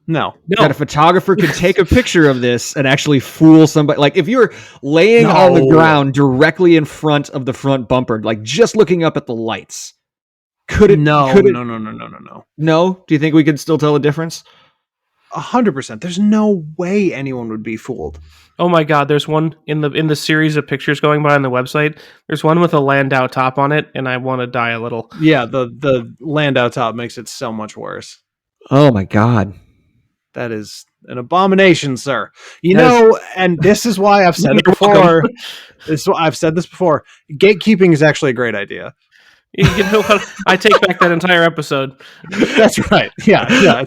No. that a photographer could take a picture of this and actually fool somebody? Like if you're laying on the ground directly in front of the front bumper, like just looking up at the lights, could it? No. No? Do you think we could still tell the difference? 100%. There's no way anyone would be fooled. Oh my God! There's one in the series of pictures going by on the website. There's one with a Landau top on it, and I want to die a little. Yeah, the Landau top makes it so much worse. Oh my God. That is an abomination, sir. And this is why I've said it before. I've said this before. Gatekeeping is actually a great idea. You know what? I take back that entire episode. That's right. Yeah.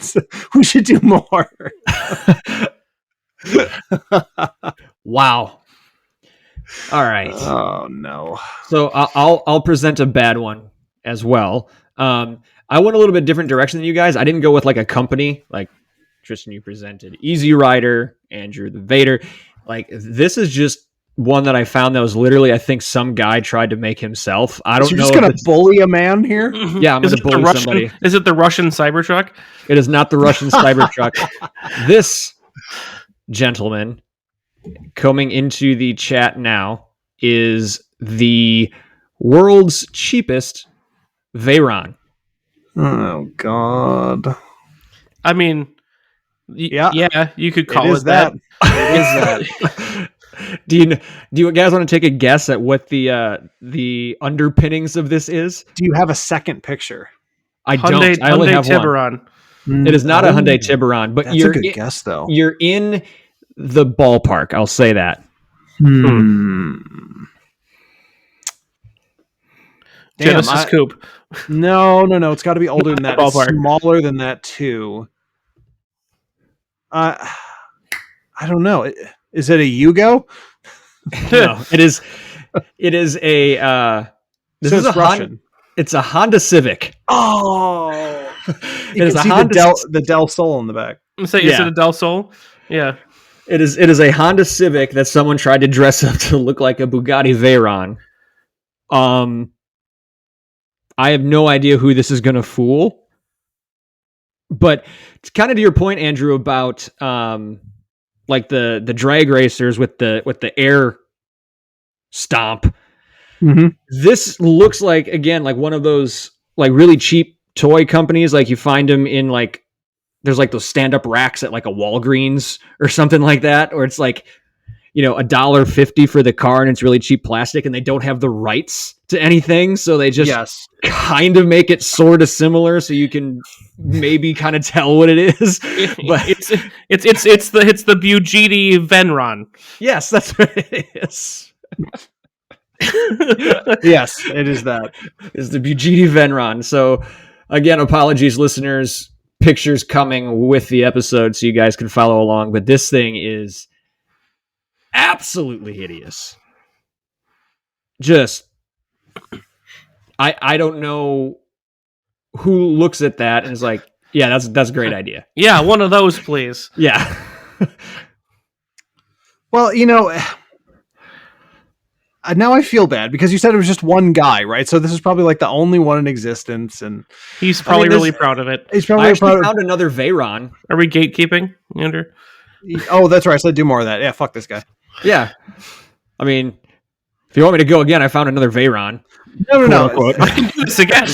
We should do more. Wow. All right. Oh no. So I'll present a bad one as well. I went a little bit different direction than you guys. I didn't go with like a company like Tristan. You presented Easy Rider, Andrew the Vader. Like this is just one that I found that was literally, I think some guy tried to make himself. I don't know. You're just going to bully a man here? Yeah, I'm going to bully somebody. Is it the Russian Cybertruck? It is not the Russian Cybertruck. This gentleman coming into the chat now is the world's cheapest Veyron. Oh, God. I mean, yeah, you could call it that. It is that. Do you guys want to take a guess at what the underpinnings of this is? Do you have a second picture? I don't. I only have Tiburon. One. It is not a Hyundai Tiburon, but that's a good guess, though. You're in the ballpark. I'll say that. Genesis Coupe. No. It's got to be older than that. It's smaller than that too. I don't know. Is it a Yugo? No, it is. It is a. This is a Russian. It's a Honda Civic. Oh, it is a Honda. The Del Sol in the back. Is it a Del Sol? Yeah. It is a Honda Civic that someone tried to dress up to look like a Bugatti Veyron. I have no idea who this is going to fool, but it's kind of to your point, Andrew, about like the drag racers with the air stomp. Mm-hmm. This looks like, again, like one of those like really cheap toy companies. Like you find them in like, there's like those stand-up racks at like a Walgreens or something like that, or it's like, $1.50 for the car and it's really cheap plastic and they don't have the rights to anything. So they just kind of make it sort of similar so you can maybe kind of tell what it is. But it's the Bugatti Veyron. Yes, that's what it is. Yes, it is that. It's the Bugatti Veyron. So again, apologies, listeners. Pictures coming with the episode so you guys can follow along. But this thing is absolutely hideous. Just, I don't know who looks at that and is like, yeah, that's a great idea. Yeah, one of those, please. Yeah. Well, now I feel bad because you said it was just one guy, right? So this is probably like the only one in existence, and he's probably really proud of it. He's probably I actually found another Veyron. Are we gatekeeping, Andrew? Oh, that's right. So do more of that. Yeah, fuck this guy. Yeah. I mean, if you want me to go again, I found another Veyron. No. I can do this again.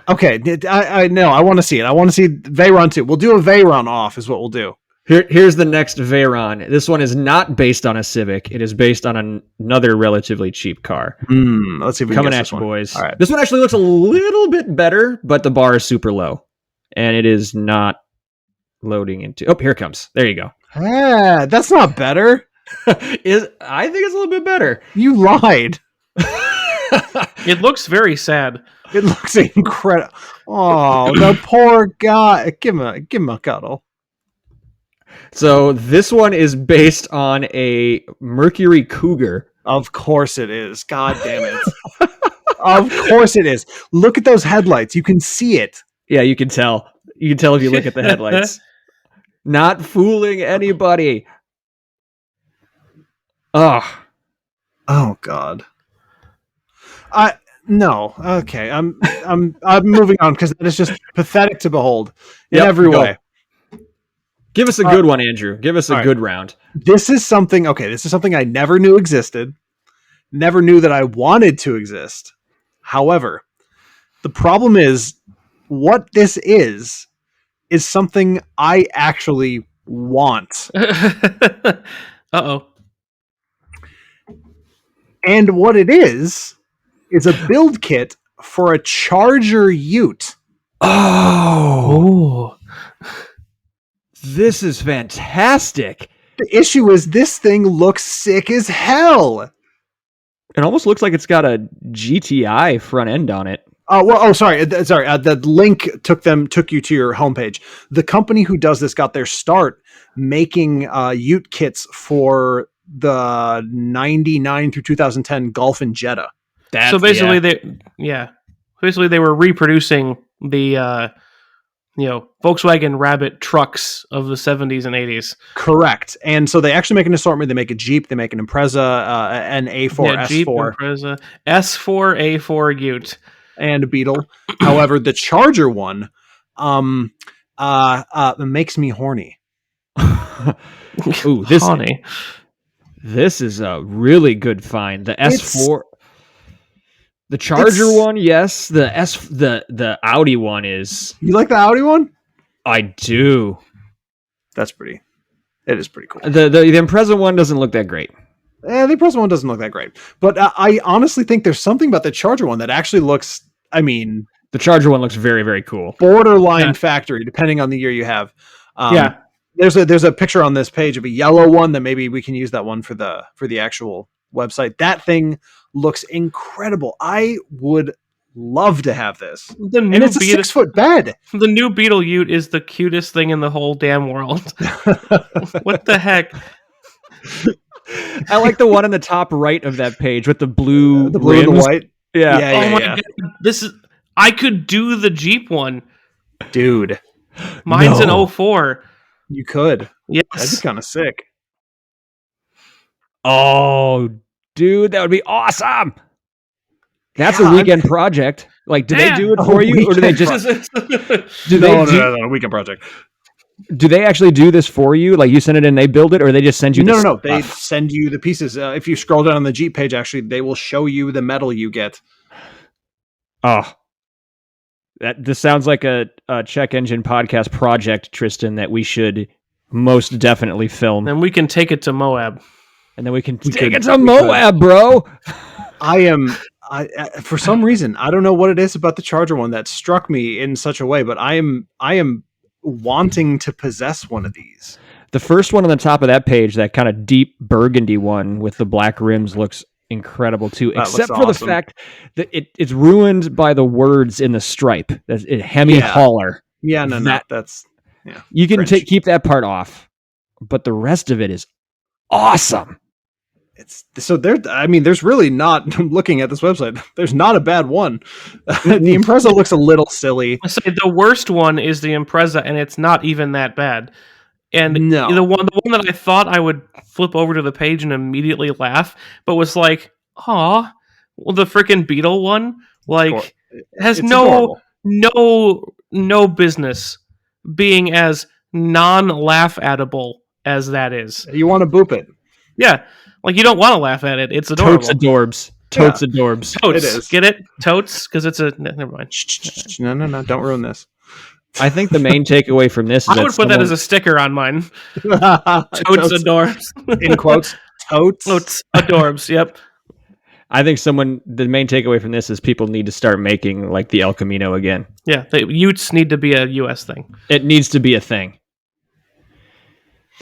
Okay, I know. I want to see it. I want to see Veyron 2. We'll do a Veyron off is what we'll do. Here's the next Veyron. This one is not based on a Civic. It is based on another relatively cheap car. Let's see if we coming can at you, boys. All right. This one actually looks a little bit better, but the bar is super low, and it is not loading into. Oh, here it comes. There you go. That's not better. I think it's a little bit better. You lied. It looks very sad. It looks incredible. Oh, the poor guy. Give him a cuddle. So this one is based on a Mercury Cougar. Of course it is. God damn it. Of course it is. Look at those headlights. You can see it. Yeah, you can tell. You can tell if you look at the headlights. Not fooling anybody. Oh. Oh God. No. Okay. I'm moving on because that is just pathetic to behold in every way. Give us a good one, Andrew. Give us a good round. This is something I never knew existed. Never knew that I wanted to exist. However, the problem is what this is something I actually want. Uh-oh. And what it is a build kit for a Charger Ute. Oh. This is fantastic. The issue is this thing looks sick as hell. It almost looks like it's got a GTI front end on it. Sorry. The link took you to your homepage. The company who does this got their start making Ute kits for the 99 through 2010 Golf and Jetta. So basically, they were reproducing the Volkswagen Rabbit trucks of the 70s and 80s. Correct. And so they actually make an assortment. They make a Jeep, they make an Impreza, an A4, S4. Jeep, Impreza, S4, A4 Ute. And a Beetle. However, the Charger one makes me horny. Ooh, this is a really good find. The S4, the Charger one, yes. The Audi one is. You like the Audi one? I do. It is pretty cool. The Impreza one doesn't look that great. The Impreza one doesn't look that great, but I honestly think there's something about the Charger one that actually looks. I mean, the Charger one looks very, very cool. Borderline factory, depending on the year you have. There's a picture on this page of a yellow one that maybe we can use that one for the actual website. That thing looks incredible. I would love to have this. And it's a 6-foot bed. The new Beetle Ute is the cutest thing in the whole damn world. What the heck? I like the one on the top right of that page with the blue, and the white. Yeah. Oh my God. I could do the Jeep one. Dude. Mine's an 04. You could. Yes. That'd be kind of sick. Oh, dude, that would be awesome. That's a weekend project. Like, do they do it for you, or do they just No, a weekend project. Do they actually do this for you? Like, you send it in, they build it, or they just send you? No. They send you the pieces. If you scroll down on the Jeep page, actually, they will show you the metal you get. Oh, this sounds like a check engine podcast project, Tristan, that we should most definitely film. And we can take it to Moab. And then we can take it to Moab, bro. For some reason, I don't know what it is about the Charger one that struck me in such a way, but I am wanting to possess one of these. The first one on the top of that page, that kind of deep burgundy one with the black rims, looks incredible too, except for the fact that it's ruined by the words in the stripe. That's Hemi Hauler. Yeah, that's you can keep that part off, but the rest of it is awesome. There's really not. I'm looking at this website. There's not a bad one. The Impreza looks a little silly. I say the worst one is the Impreza, and it's not even that bad. And the one that I thought I would flip over to the page and immediately laugh, but was like, "Aw, well, the freaking Beetle one, like, has no business being as non-laugh-attable as that is." You want to boop it? Yeah. Like, you don't want to laugh at it. It's adorable. Totes adorbs. Totes. It is. Get it? Totes? Because it's never mind. No. Don't ruin this. I think the main takeaway from this is I would put that as a sticker on mine. Totes adorbs. In quotes. Totes. Totes adorbs. Yep. I think the main takeaway from this is people need to start making like the El Camino again. Yeah. The Utes need to be a U.S. thing. It needs to be a thing.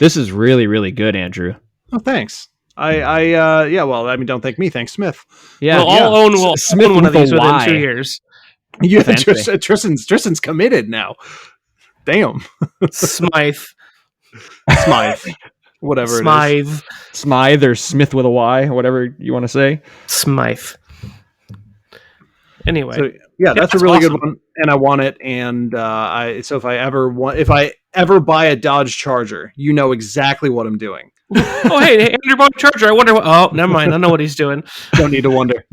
This is really, really good, Andrew. Oh, thanks. Don't thank me. Thank Smith. Yeah, I'll own one of these within 2 years. Yeah, Tristan's committed now. Damn. Smythe. Whatever Smythe. it is. Smythe or Smith with a Y, whatever you want to say. Smythe. Anyway. Yeah, that's a that's really awesome. good one, and I want it. And if I ever buy a Dodge Charger, you know exactly what I'm doing. Oh, hey, Andrew bought a Charger. I wonder what... Oh, never mind. I know what he's doing. Don't need to wonder.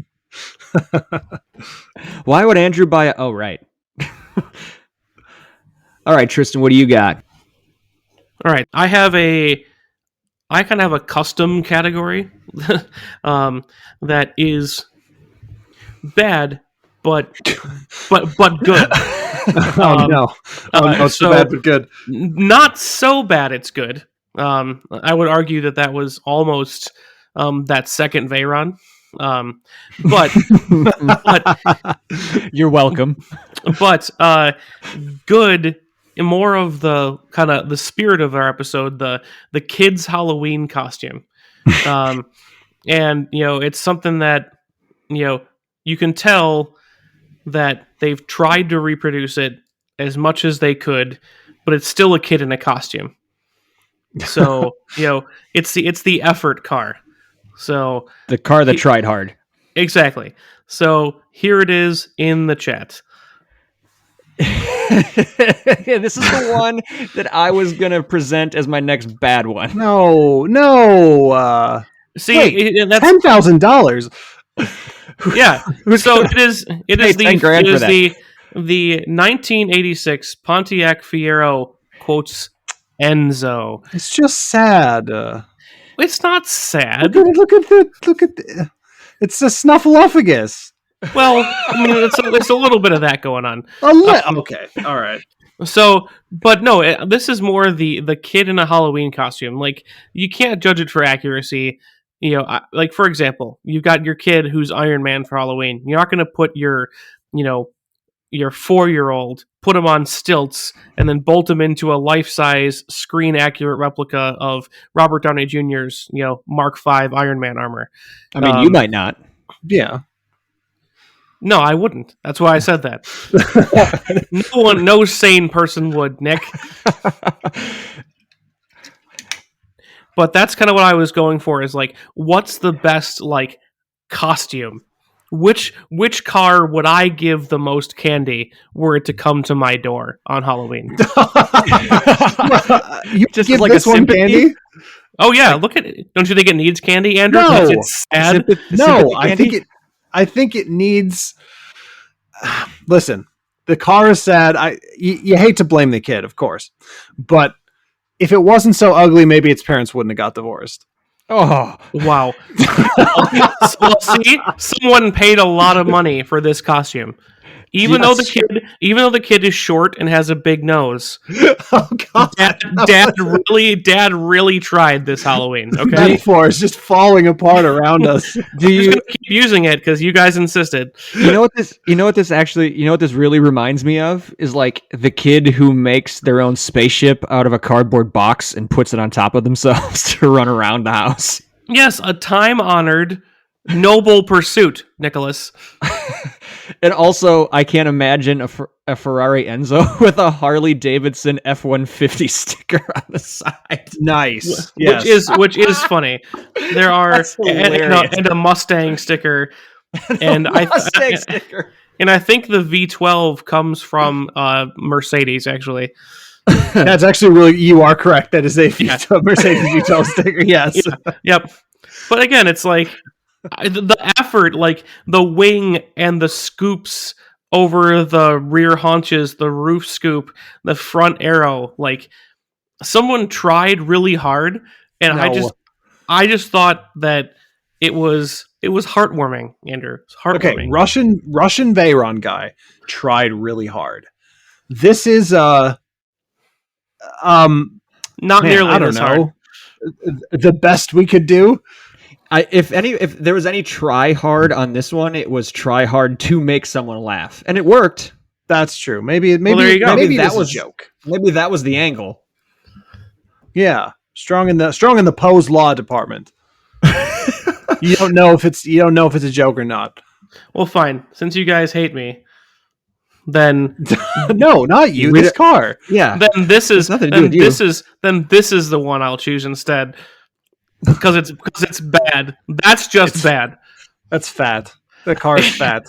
Why would Andrew buy a... Oh, right. All right, Tristan, what do you got? All right. I kind of have a custom category that is bad, but good. Oh no, it's so- bad but good. Not so bad it's good. I would argue that was almost that second Veyron. But You're welcome. but good, more of the kind of the spirit of our episode, the kids' Halloween costume. And it's something that you can tell that they've tried to reproduce it as much as they could, but it's still a kid in a costume. So it's the effort car. So The car that tried hard. exactly. So here it is in the chat. Yeah, this is the one that I was going to present as my next bad one. No. See, Wait, that's $10,000. yeah. So it is Hey, the 10 grand for that. the 1986 Pontiac Fiero quotes Enzo. It's just sad. It's not sad. Look at the. It's a snuffleupagus. Well, I mean, it's a little bit of that going on. Okay, all right. So, but no, this is more the kid in a Halloween costume. Like, you can't judge it for accuracy. Like, for example, you've got your kid who's Iron Man for Halloween. You're not going to put your 4-year-old, put him on stilts, and then bolt him into a life-size, screen-accurate replica of Robert Downey Jr.'s, Mark V Iron Man armor. I mean, you might not. Yeah. No, I wouldn't. That's why I said that. No sane person would, Nick. But that's kind of what I was going for, is like, what's the best, like, costume? Which car would I give the most candy were it to come to my door on Halloween? You Just give like this a one sympathy? candy? Oh yeah, look at it. Don't you think it needs candy, Andrew? No. 'Cause it's sad. No, I think it needs. Listen, the car is sad. You hate to blame the kid, of course, but if it wasn't so ugly, maybe its parents wouldn't have got divorced. Oh, Wow. Well, see, someone paid a lot of money for this costume. Even though the kid is short and has a big nose, Oh God! Dad really tried this Halloween. Okay, Metaphor is just falling apart around us. do I'm just you gonna keep using it because you guys insisted. you know what this really reminds me of is like the kid who makes their own spaceship out of a cardboard box and puts it on top of themselves to run around the house. Yes, a time-honored, noble pursuit, Nicholas. And also, I can't imagine a Ferrari Enzo with a Harley Davidson F-150 sticker on the side. Nice. Yes. Which is funny. There are That's hilarious. and a Mustang sticker, and Mustang sticker. and I think the V12 comes from Mercedes actually. That's actually really. You are correct. That is a Yeah. Mercedes V12 sticker. Yes. Yep. But again, it's like the effort, like the wing and the scoops over the rear haunches, the roof scoop, the front arrow, like someone tried really hard, and No. I just thought that it was heartwarming, Andrew. It's Okay. heartwarming. Russian Veyron guy tried really hard. This is Not man, nearly I don't as hard. know. The best we could do. If there was any try hard on this one, it was try hard to make someone laugh, and it worked. That's true. Maybe there you go. maybe That that was was- a joke. Maybe that was the angle. Yeah, strong in the Poe's law department. you don't know if it's a joke or not. Well, fine. Since you guys hate me, then No, not you. We This car. Yeah, then this is nothing to do with you. this is the one I'll choose instead because it's bad. That's just bad. That's fat. The car's fat.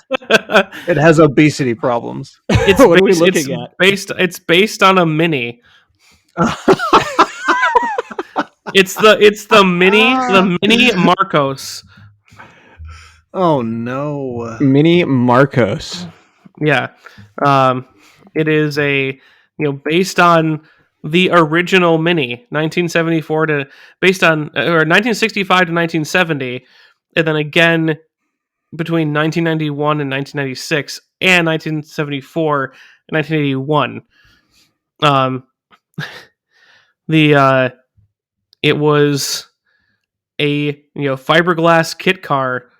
It has obesity problems. It's What are we looking at? It's based on a Mini. It's the Mini Marcos. Oh no. Mini Marcos. Yeah. It is based on the original Mini, 1974 to based on or 1965 to 1970, and then again between 1991 and 1996 and 1974 and 1981. It was a fiberglass kit car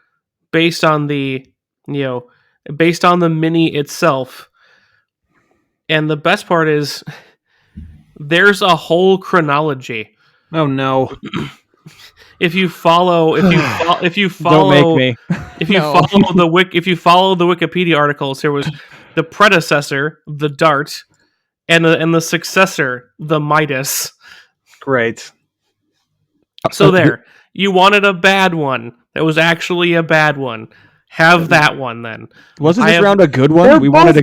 based on the Mini itself. And the best part is there's a whole chronology. Oh no. If you follow Don't make me. if you No. follow the Wikipedia articles, there was the predecessor, the Dart, and the successor, the Midas. Great. So there, you wanted a bad one that was actually a bad one. Have that one then. Wasn't this round a good one? We wanted a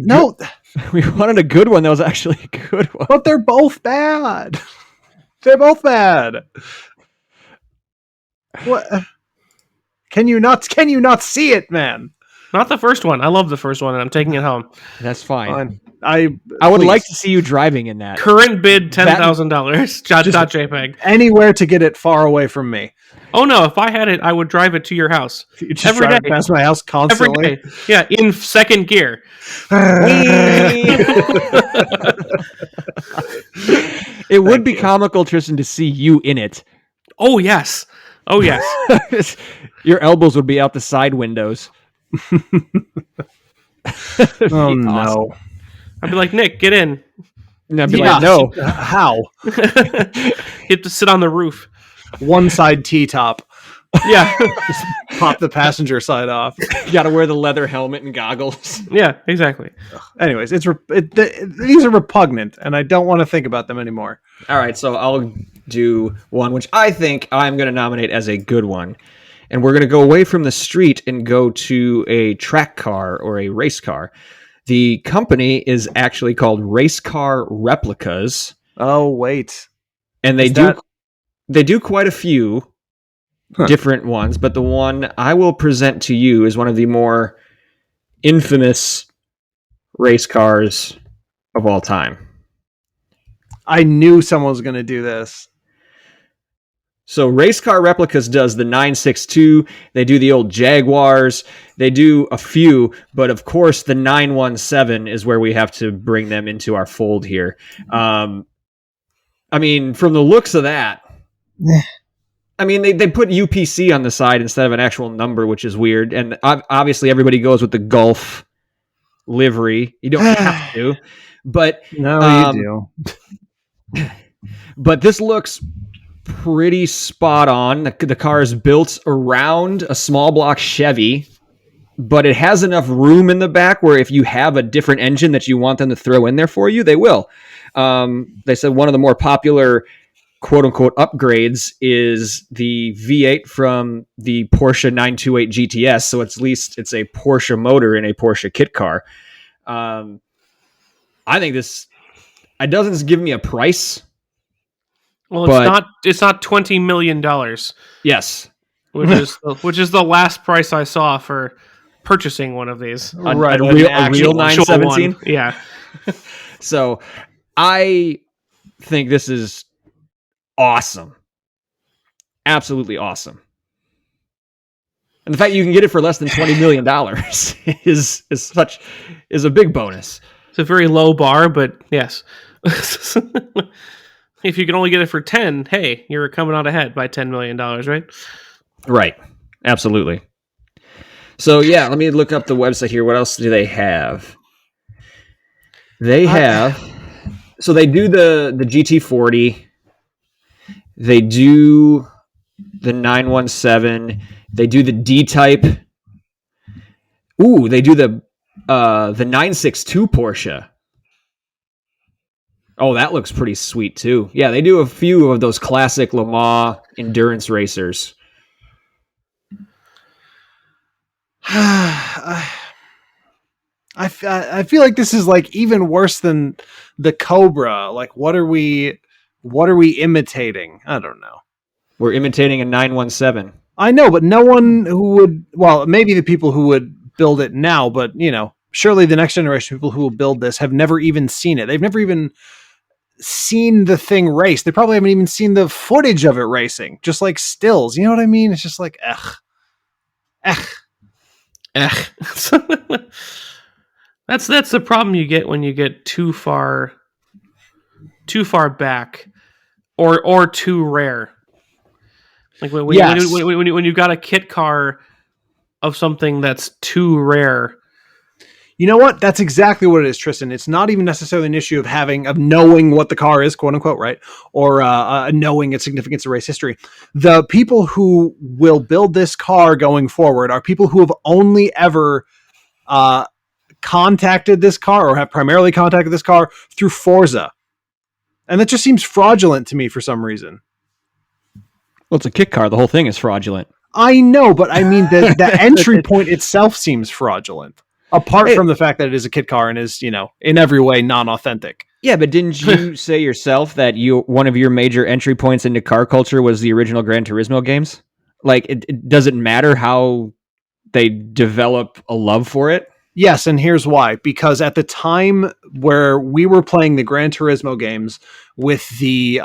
good one that was actually a good one. But they're both bad. They're both bad. What? Can you not see it, man? Not the first one. I love the first one, and I'm taking it home. That's fine. I would please. like to see you driving in that. Current bid $10,000. .jpg. Anywhere to get it far away from me. Oh no! If I had it, I would drive it to your house You just every drive day. past my house Every constantly. day. Yeah, in second gear. It would be comical, Tristan, to see you in it. Oh yes. Oh yes. Your elbows would be out the side windows. Oh no! I'd be like, Nick, get in. And I'd be Yeah. like, no. How? You have to sit on the roof. One side T-top. Yeah. Pop the passenger side off. You got to wear the leather helmet and goggles. Yeah, exactly. Anyways, these are repugnant, and I don't want to think about them anymore. All right, so I'll do one which I think I'm going to nominate as a good one. And we're going to go away from the street and go to a track car or a race car. The company is actually called Race Car Replicas, Oh wait, and they do quite a few different ones, but the one I will present to you is one of the more infamous race cars of all time. I knew someone was going to do this. So Race Car Replicas does the 962, they do the old Jaguars, they do a few, but of course the 917 is where we have to bring them into our fold here. I mean, from the looks of that, I mean, they put UPC on the side instead of an actual number, which is weird. And obviously everybody goes with the Gulf livery. You don't have to, but No, you do. But this looks pretty spot on. The car is built around a small block Chevy, but it has enough room in the back where if you have a different engine that you want them to throw in there for you, they will. They said one of the more popular quote unquote upgrades is the V8 from the Porsche 928 GTS. So it's a Porsche motor in a Porsche kit car. I think it doesn't give me a price. Well, it's not $20 million, Yes. which is the last price I saw for purchasing one of these. A Right, real Actual 917. one. Yeah. So I think this is awesome. Absolutely awesome. And the fact you can get it for less than $20 million is a big bonus. It's a very low bar, but yes. If you can only get it for 10, hey, you're coming out ahead by $10 million, right? Right. Absolutely. So yeah, let me look up the website here. What else do they have? They do the GT40. They do the 917. They do the D-Type. Ooh, they do the 962 Porsche. Oh, that looks pretty sweet too. Yeah, they do a few of those classic Le Mans endurance racers. I feel like this is like even worse than the Cobra. Like, what are we imitating? I don't know. We're imitating a 917. I know, but no one who would, well, maybe the people who would build it now, but surely the next generation of people who will build this have never even seen it. They've never even seen the thing race. They probably haven't even seen the footage of it racing, just like stills. You know what I mean? It's just like, That's the problem you get when you get too far back, or too rare. Like when you've got a kit car of something that's too rare. You know what? That's exactly what it is, Tristan. It's not even necessarily an issue of knowing what the car is, quote unquote, right? Or knowing its significance in race history. The people who will build this car going forward are people who have only ever contacted this car, or have primarily contacted this car through Forza. And that just seems fraudulent to me for some reason. Well, it's a kit car. The whole thing is fraudulent. I know, but I mean, the entry point itself seems fraudulent. Apart from the fact that it is a kit car and is, in every way non-authentic. Yeah, but didn't you say yourself that one of your major entry points into car culture was the original Gran Turismo games? Like, it doesn't matter how they develop a love for it? Yes, and here's why. Because at the time where we were playing the Gran Turismo games with the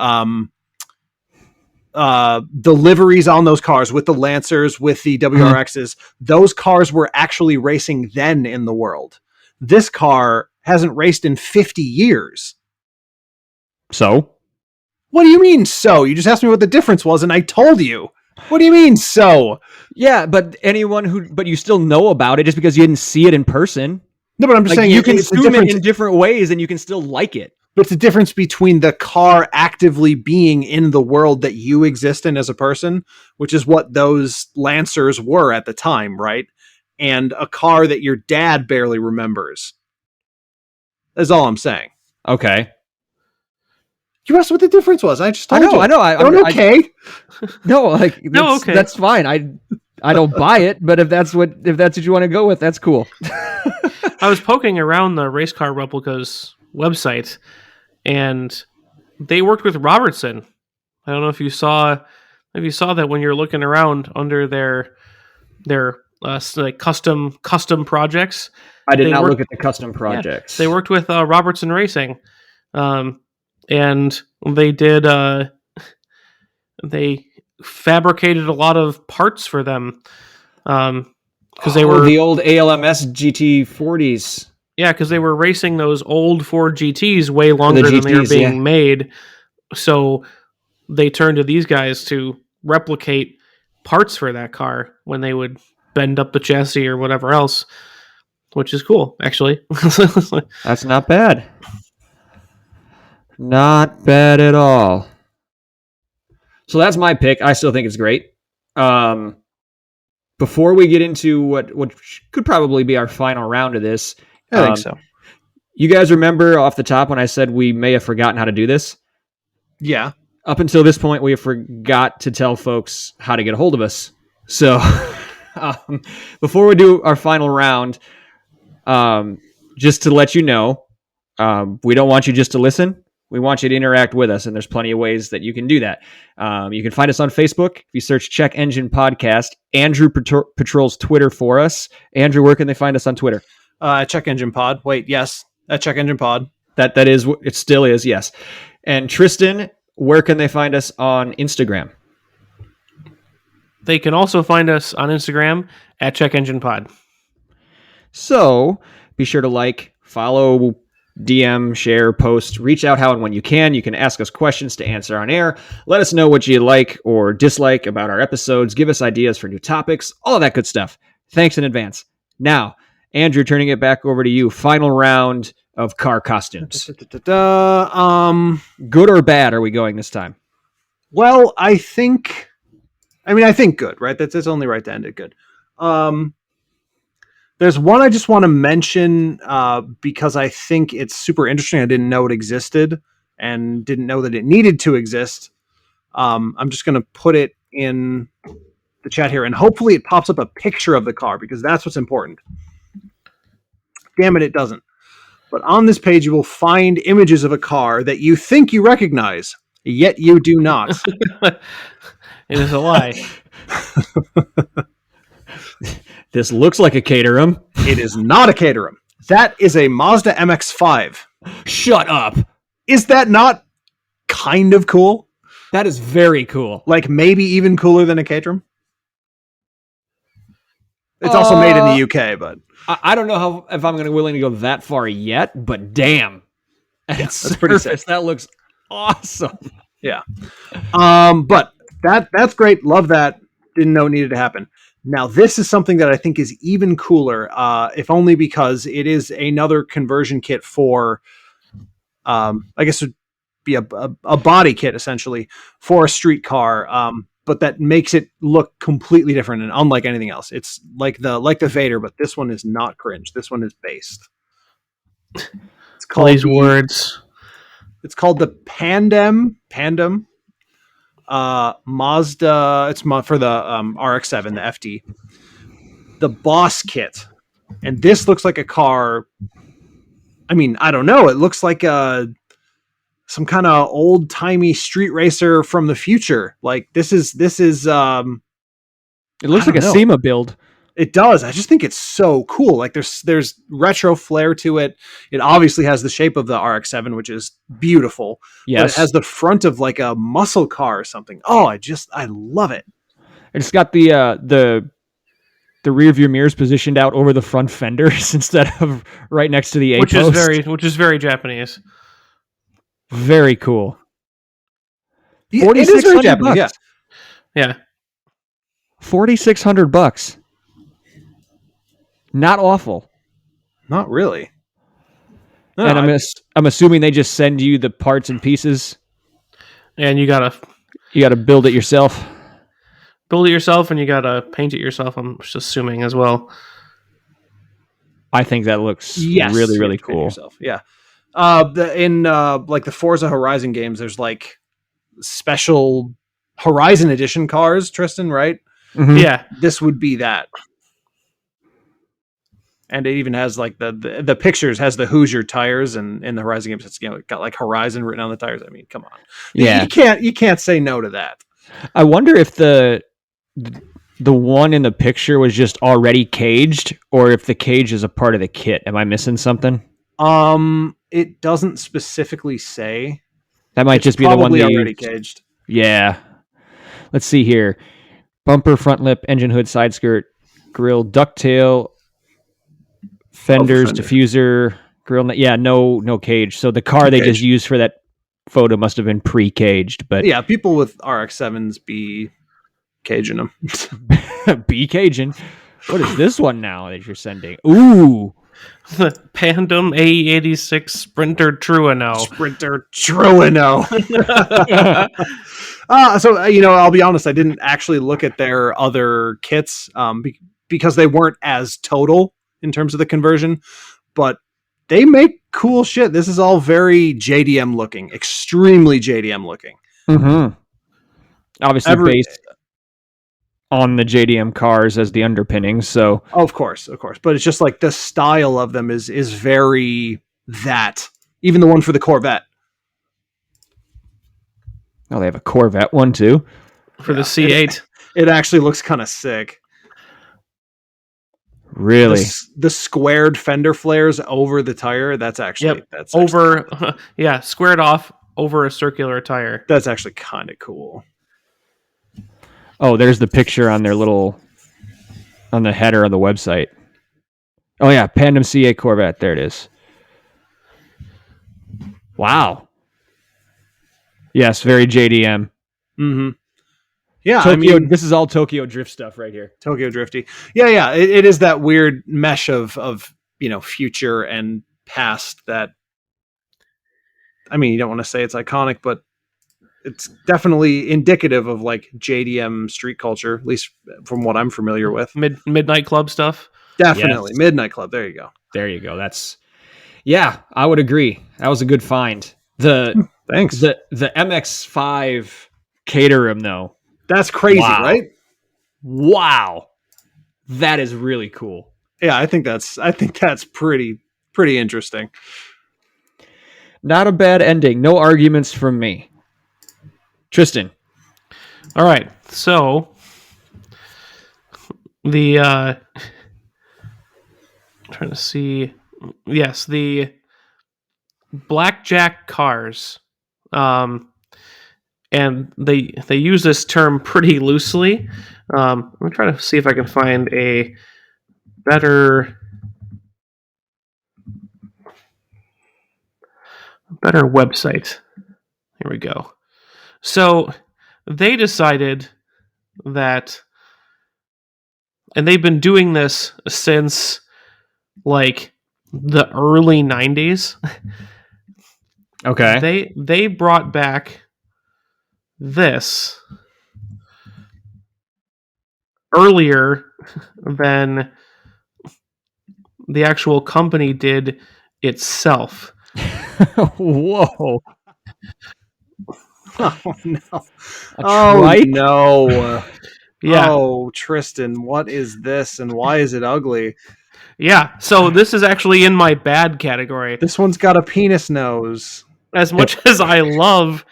liveries on those cars, with the Lancers, with the WRXs, those cars were actually racing then in the world. This car hasn't raced in 50 years. So? What do you mean, so? You just asked me what the difference was, and I told you. What do you mean, so? Yeah, but but you still know about it just because you didn't see it in person. No, but I'm just saying you can consume it in different ways and you can still like it. But it's the difference between the car actively being in the world that you exist in as a person, which is what those Lancers were at the time, right? And a car that your dad barely remembers. That's all I'm saying. Okay. You asked what the difference was. I just told you. I know. Okay. Okay. That's fine. I don't buy it, but if that's what you want to go with, that's cool. I was poking around the race car replicas website, and they worked with Robertson. I don't know if you saw that when you're looking around under their like custom projects. I did not look at the custom projects. Yeah, they worked with Robertson Racing, and they did. They fabricated a lot of parts for them because they were the old ALMS GT40s. Yeah, because they were racing those old Ford GTs way longer than they were being made. So they turned to these guys to replicate parts for that car when they would bend up the chassis or whatever else, which is cool, actually. That's not bad. Not bad at all. So that's my pick. I still think it's great. Before we get into what could probably be our final round of this, I think so. You guys remember off the top when I said we may have forgotten how to do this? Yeah. Up until this point, we forgot to tell folks how to get a hold of us. So before we do our final round, just to let you know, we don't want you just to listen. We want you to interact with us, and there's plenty of ways that you can do that. You can find us on Facebook. If you search Check Engine Podcast, Andrew patrols Twitter for us. Andrew, where can they find us on Twitter? Check Engine Pod. Wait, yes. At Check Engine Pod. That is, it still is, yes. And Tristan, where can they find us on Instagram? They can also find us on Instagram at Check Engine Pod. So be sure to like, follow, DM, share, post, reach out how and when you can. You can ask us questions to answer on air. Let us know what you like or dislike about our episodes. Give us ideas for new topics, all of that good stuff. Thanks in advance. Now, Andrew, turning it back over to you. Final round of car costumes. Good or bad are we going this time? Well, I think good, right? That's only right to end it good. There's one I just want to mention because I think it's super interesting. I didn't know it existed and didn't know that it needed to exist. I'm just going to put it in the chat here, and hopefully it pops up a picture of the car because that's what's important. Damn it doesn't. But on this page, you will find images of a car that you think you recognize, yet you do not. It is a lie. This looks like a Caterham. It is not a Caterham. That is a Mazda MX-5. Shut up. Is that not kind of cool? That is very cool. Like maybe even cooler than a Caterham? It's also made in the UK, but I don't know if I'm willing to go that far yet, but damn. That's pretty sick. That looks awesome. Yeah. But that's great. Love that. Didn't know it needed to happen. Now, this is something that I think is even cooler, if only because it is another conversion kit for, I guess it would be a body kit, essentially, for a street car, but that makes it look completely different and unlike anything else. It's like the Vader, but this one is not cringe. This one is based. It's called these words. It's called the Pandem Mazda. It's for the RX-7, the FD, the Boss Kit, and this looks like a car. I mean, I don't know. It looks like some kind of old timey street racer from the future. Like this is. It looks like a SEMA build. It does. I just think it's so cool. Like there's retro flair to it. It obviously has the shape of the RX-7, which is beautiful. Yes. But it has the front of like a muscle car or something. Oh, I love it. It's got the rear view mirrors positioned out over the front fenders instead of right next to the A-post. Which is very Japanese. Very cool. It is very Japanese. Yeah. $4,600. Not awful. Not really. No, and I'm assuming they just send you the parts and pieces. And you gotta build it yourself. And you gotta paint it yourself. I'm just assuming as well. I think that looks really, really cool. Yeah. In like the Forza Horizon games, there's like special Horizon Edition cars, Tristan, right? Mm-hmm. Yeah. This would be that. And it even has like the pictures has the Hoosier tires, and in the Horizon games, it's got like Horizon written on the tires. I mean, come on, yeah, you can't say no to that. I wonder if the one in the picture was just already caged, or if the cage is a part of the kit. Am I missing something? It doesn't specifically say. That might just be the one they already caged. Yeah. Let's see here: bumper, front lip, engine hood, side skirt, grille, ducktail. Fenders, diffuser, grill. Yeah, no cage. So the car they just used for that photo must have been pre-caged. But yeah, people with RX-7s be caging them. Be caging. What is this one now that you're sending? Ooh, the Pandem A86 Sprinter Trueno. So I'll be honest. I didn't actually look at their other kits because they weren't as total in terms of the conversion, but they make cool shit. This is all very JDM looking, extremely JDM looking. Mm-hmm. Obviously based on the JDM cars as the underpinning. So of course, but it's just like the style of them is very that. Even the one for the Corvette. Oh, they have a Corvette one too for the C8. It actually looks kind of sick. Really? The squared fender flares over the tire, that's actually squared off over a circular tire. That's actually kind of cool. Oh, there's the picture on their on the header of the website. Oh yeah, Pandem C8 Corvette, there it is. Wow. Yes, very JDM. Mm-hmm. Yeah, this is all Tokyo Drift stuff right here. Tokyo Drifty. Yeah. It is that weird mesh of future and past that. I mean, you don't want to say it's iconic, but it's definitely indicative of like JDM street culture, at least from what I'm familiar with. Midnight Club stuff. Definitely. Yes. Midnight Club. There you go. Yeah, I would agree. That was a good find. Thanks. The MX-5 Caterham though. That's crazy, right? Wow. That is really cool. Yeah, I think that's pretty interesting. Not a bad ending. No arguments from me. Tristan. All right, so the trying to see, yes, the blackjack cars, and they use this term pretty loosely. I'm gonna try to see if I can find a better website. Here we go. So they decided that, and they've been doing this since like the early 90s. Okay. They brought back this earlier than the actual company did itself. Whoa. Oh no! Tripe? No! Yeah. Oh, Tristan, what is this, and why is it ugly? Yeah. So this is actually in my bad category. This one's got a penis nose. As much as I love,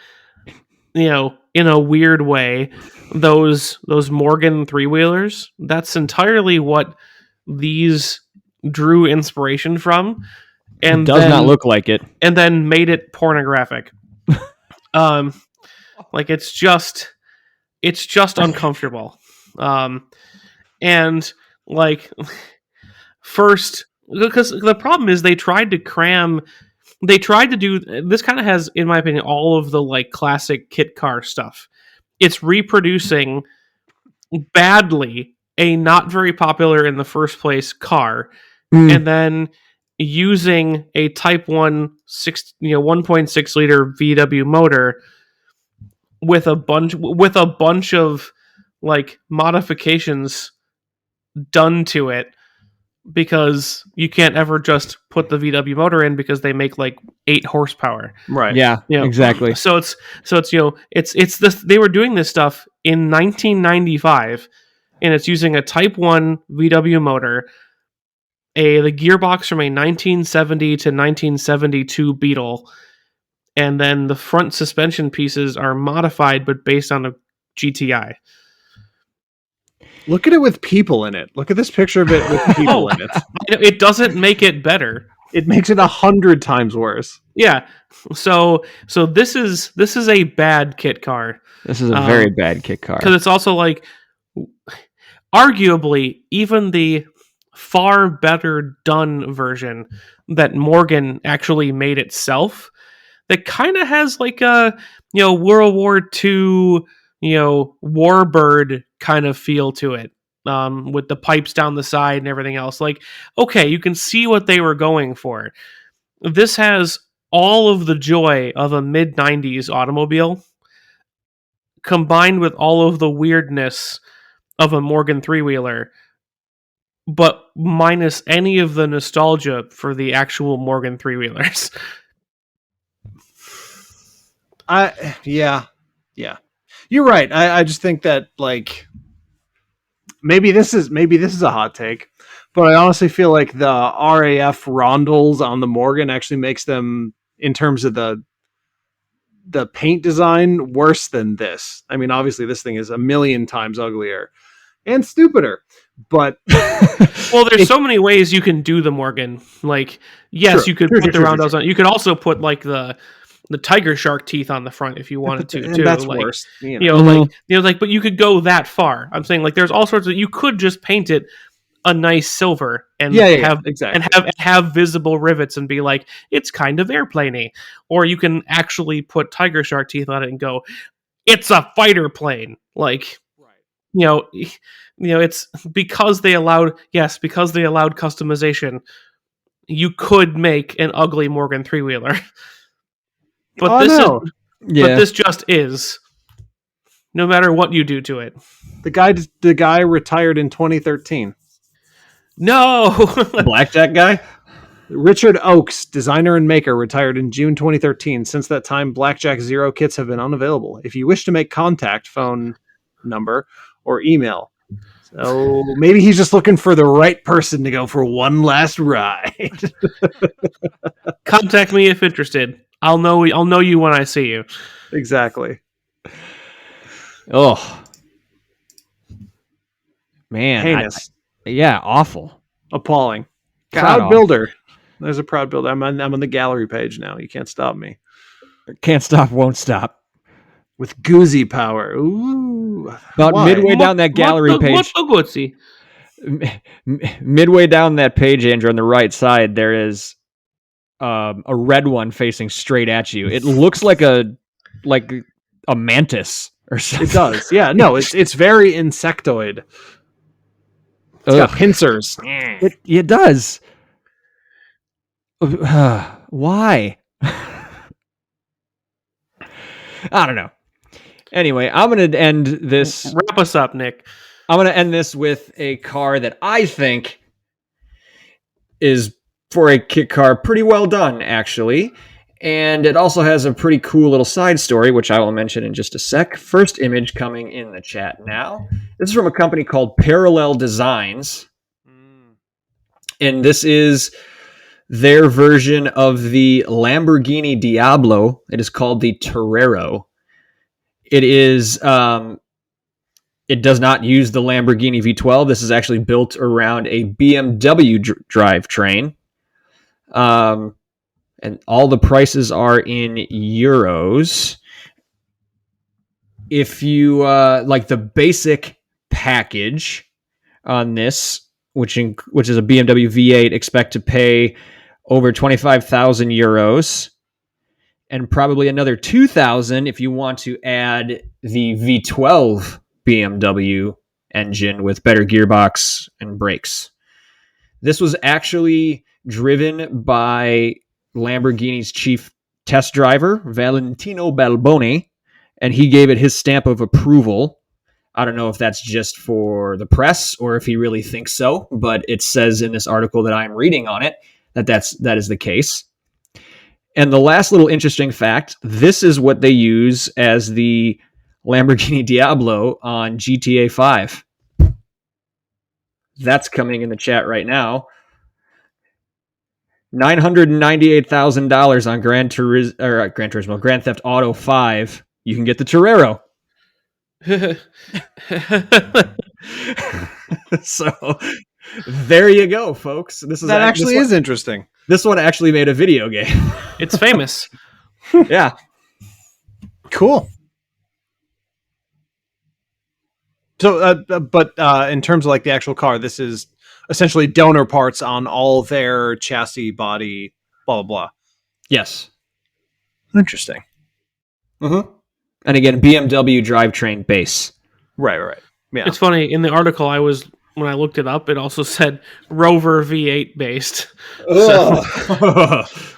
in a weird way, those Morgan three-wheelers, that's entirely what these drew inspiration from. And it does not look like it. And then made it pornographic. Like it's just uncomfortable. And like first, because the problem is they tried to do this. Kind of has, in my opinion, all of the like classic kit car stuff. It's reproducing badly a not very popular in the first place car, and then using a Type 1.6 liter VW motor with a bunch of like modifications done to it, because you can't ever just put the VW motor in because they make like 8 horsepower. Right. Yeah, exactly. So it's it's this, they were doing this stuff in 1995, and it's using a Type 1 VW motor, the gearbox from a 1970 to 1972 Beetle, and then the front suspension pieces are modified but based on a GTI. Look at it with people in it. Look at this picture of it with people in it. It doesn't make it better. It makes it 100 times worse. Yeah. So this is a bad kit car. This is a very bad kit car. Because it's also like, arguably, even the far better done version that Morgan actually made itself, that kind of has like a World War II warbird kind of feel to it, with the pipes down the side and everything else. Like, okay, you can see what they were going for. This has all of the joy of a mid-90s automobile combined with all of the weirdness of a Morgan three-wheeler, but minus any of the nostalgia for the actual Morgan three-wheelers. Yeah. You're right. I just think that like maybe this is a hot take, but I honestly feel like the RAF rondels on the Morgan actually makes them, in terms of the paint design, worse than this. I mean, obviously this thing is a million times uglier and stupider, but well, there's so many ways you can do the Morgan. Like, yes, you could put the roundels on. You could also put like the tiger shark teeth on the front if you wanted to, and too. That's like, worse. But you could go that far. I'm saying, like, there's all sorts of, you could just paint it a nice silver and have visible rivets and be like, it's kind of airplane-y. Or you can actually put tiger shark teeth on it and go, it's a fighter plane. Like, it's because they allowed customization. You could make an ugly Morgan three-wheeler. But this just is. No matter what you do to it. The guy retired in 2013. No. Blackjack guy? Richard Oakes, designer and maker, retired in June 2013. Since that time, Blackjack Zero kits have been unavailable. If you wish to make contact, phone number or email So maybe he's just looking for the right person to go for one last ride. Contact me if interested. I'll know you when I see you. Exactly. Oh, man. Heinous. Yeah, awful. Appalling. God Proud awful. builder. There's a proud builder. I'm on the gallery page now. You can't stop me. Can't stop, won't stop. With goozy power. Ooh. About Why? midway down that gallery page. Midway down that page, Andrew, on the right side, there is a red one facing straight at you. It looks like a mantis or something. It does. Yeah, no, it's very insectoid. It's got pincers. It does. Why? I don't know. Anyway, I'm going to end this. Wrap us up, Nick. I'm going to end this with a car that I think is, for a kit car, pretty well done, actually. And it also has a pretty cool little side story, which I will mention in just a sec. First image coming in the chat now. This is from a company called Parallel Designs. And this is their version of the Lamborghini Diablo. It is called the Torero. It is... it does not use the Lamborghini V12. This is actually built around a BMW drivetrain. And all the prices are in euros. If you like the basic package on this, which is a BMW V8, expect to pay over 25,000 euros, and probably another 2,000 if you want to add the V12 BMW engine with better gearbox and brakes. This was actually driven by Lamborghini's chief test driver, Valentino Balboni, and he gave it his stamp of approval. I don't know if that's just for the press or if he really thinks so, but it says in this article that I'm reading on it that is the case. And the last little interesting fact, this is what they use as the Lamborghini Diablo on GTA 5. That's coming in the chat right now. $998,000 on Gran Turismo, Grand Theft Auto 5. You can get the Torero. So there you go, folks. This is interesting. This one actually made a video game. It's famous. Yeah. Cool. So, but in terms of like the actual car, this is essentially donor parts on all their chassis, body, blah, blah, blah. Yes. Interesting. Mm-hmm. And again, BMW drivetrain base. Right. Yeah. It's funny, in the article when I looked it up, it also said Rover V8 based. So.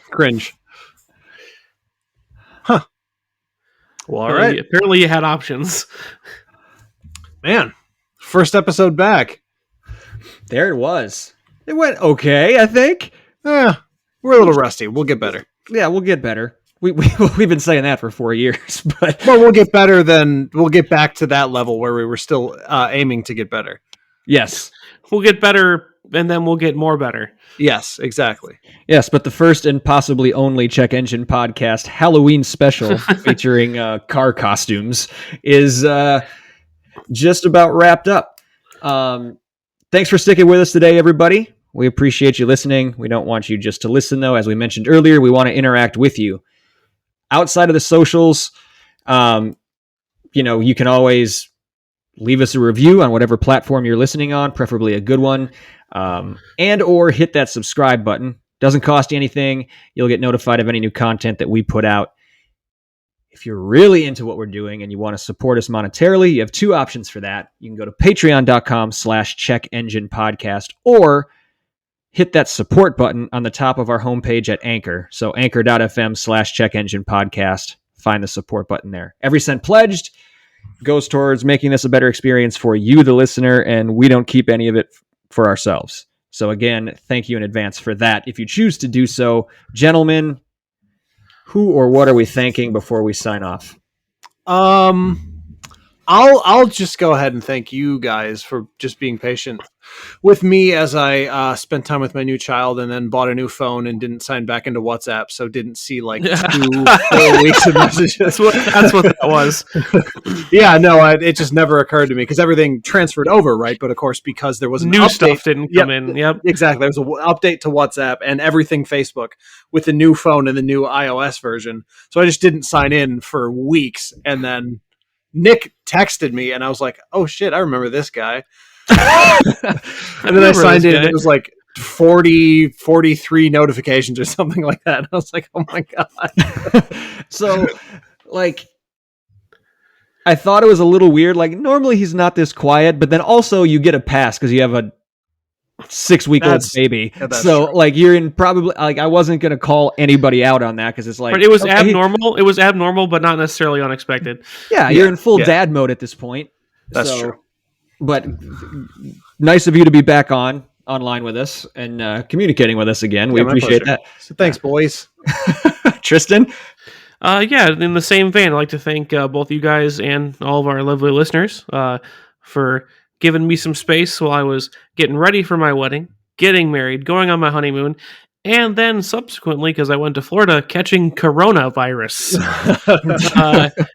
Cringe. Huh. Well, all right. Apparently you had options. Man, first episode back. There it was. It went okay, I think. We're a little rusty. We'll get better. Yeah, we'll get better. We've been saying that for 4 years, but we'll get better. Then we'll get back to that level where we were still aiming to get better. Yes, we'll get better, and then we'll get more better. Yes, exactly. Yes, but the first and possibly only Check Engine podcast Halloween special featuring car costumes is just about wrapped up. Thanks for sticking with us today, everybody. We appreciate you listening. We don't want you just to listen, though. As we mentioned earlier, we want to interact with you. Outside of the socials, you can always leave us a review on whatever platform you're listening on, preferably a good one, and or hit that subscribe button. Doesn't cost you anything. You'll get notified of any new content that we put out. If you're really into what we're doing and you want to support us monetarily, you have two options for that. You can go to patreon.com/checkenginepodcast or hit that support button on the top of our homepage at Anchor. So anchor.fm/checkenginepodcast. Find the support button there. Every cent pledged goes towards making this a better experience for you, the listener, and we don't keep any of it for ourselves. So again, thank you in advance for that. If you choose to do so, gentlemen, who or what are we thanking before we sign off? I'll just go ahead and thank you guys for just being patient with me as I spent time with my new child and then bought a new phone and didn't sign back into WhatsApp, so didn't see like 2 full weeks of messages. That's what that was. Yeah, no, it just never occurred to me because everything transferred over, right? But of course, because there was an New update, stuff didn't come in. Yep. exactly. There was an update to WhatsApp and everything Facebook with the new phone and the new iOS version. So I just didn't sign in for weeks, and then Nick texted me, and I was like, "Oh shit, I remember this guy." And then I signed in, and it was like 43 notifications or something like that. And I was like, "Oh my god!" So, like, I thought it was a little weird. Like, normally he's not this quiet, but then also you get a pass because you have a 6-week-old baby. Yeah, so, true. like, you're in probably like I wasn't gonna call anybody out on that because it's like But it was abnormal. It was abnormal, but not necessarily unexpected. Yeah, you're in full dad mode at this point. That's true. But nice of you to be back online with us and communicating with us again. We appreciate that. So thanks, boys. Tristan? Yeah, in the same vein, I'd like to thank both you guys and all of our lovely listeners for giving me some space while I was getting ready for my wedding, getting married, going on my honeymoon, and then subsequently, because I went to Florida, catching coronavirus.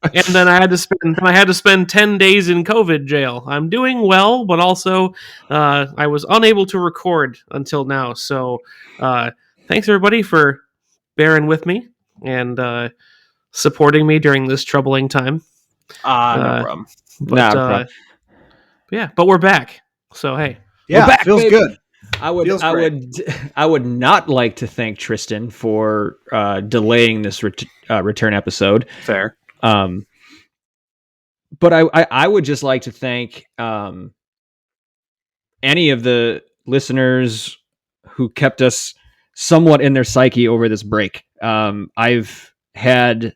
And then I had to spend 10 days in COVID jail. I'm doing well, but also I was unable to record until now. So thanks everybody for bearing with me and supporting me during this troubling time. No problem. But, yeah, but we're back. So hey, Yeah, we're back, feels baby. good. I would not like to thank Tristan for delaying this return episode. Fair. But I would just like to thank any of the listeners who kept us somewhat in their psyche over this break. I've had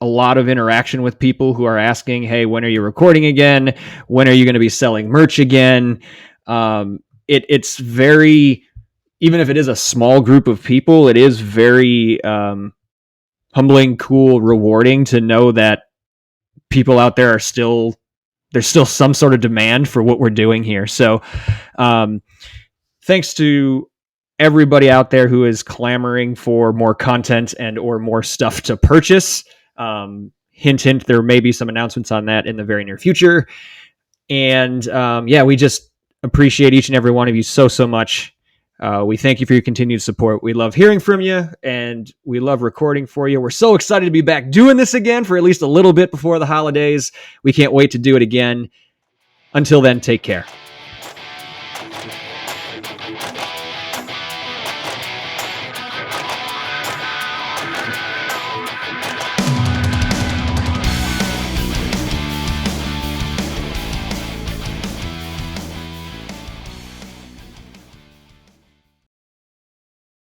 a lot of interaction with people who are asking, hey, when are you recording again? When are you going to be selling merch again? It's very, even if it is a small group of people, it is very humbling, cool, rewarding to know that people out there there's still some sort of demand for what we're doing here. So thanks to everybody out there who is clamoring for more content and or more stuff to purchase. Hint, hint, there may be some announcements on that in the very near future. And we just appreciate each and every one of you so much. We thank you for your continued support. We love hearing from you, and we love recording for you. We're so excited to be back doing this again for at least a little bit before the holidays. We can't wait to do it again. Until then, take care.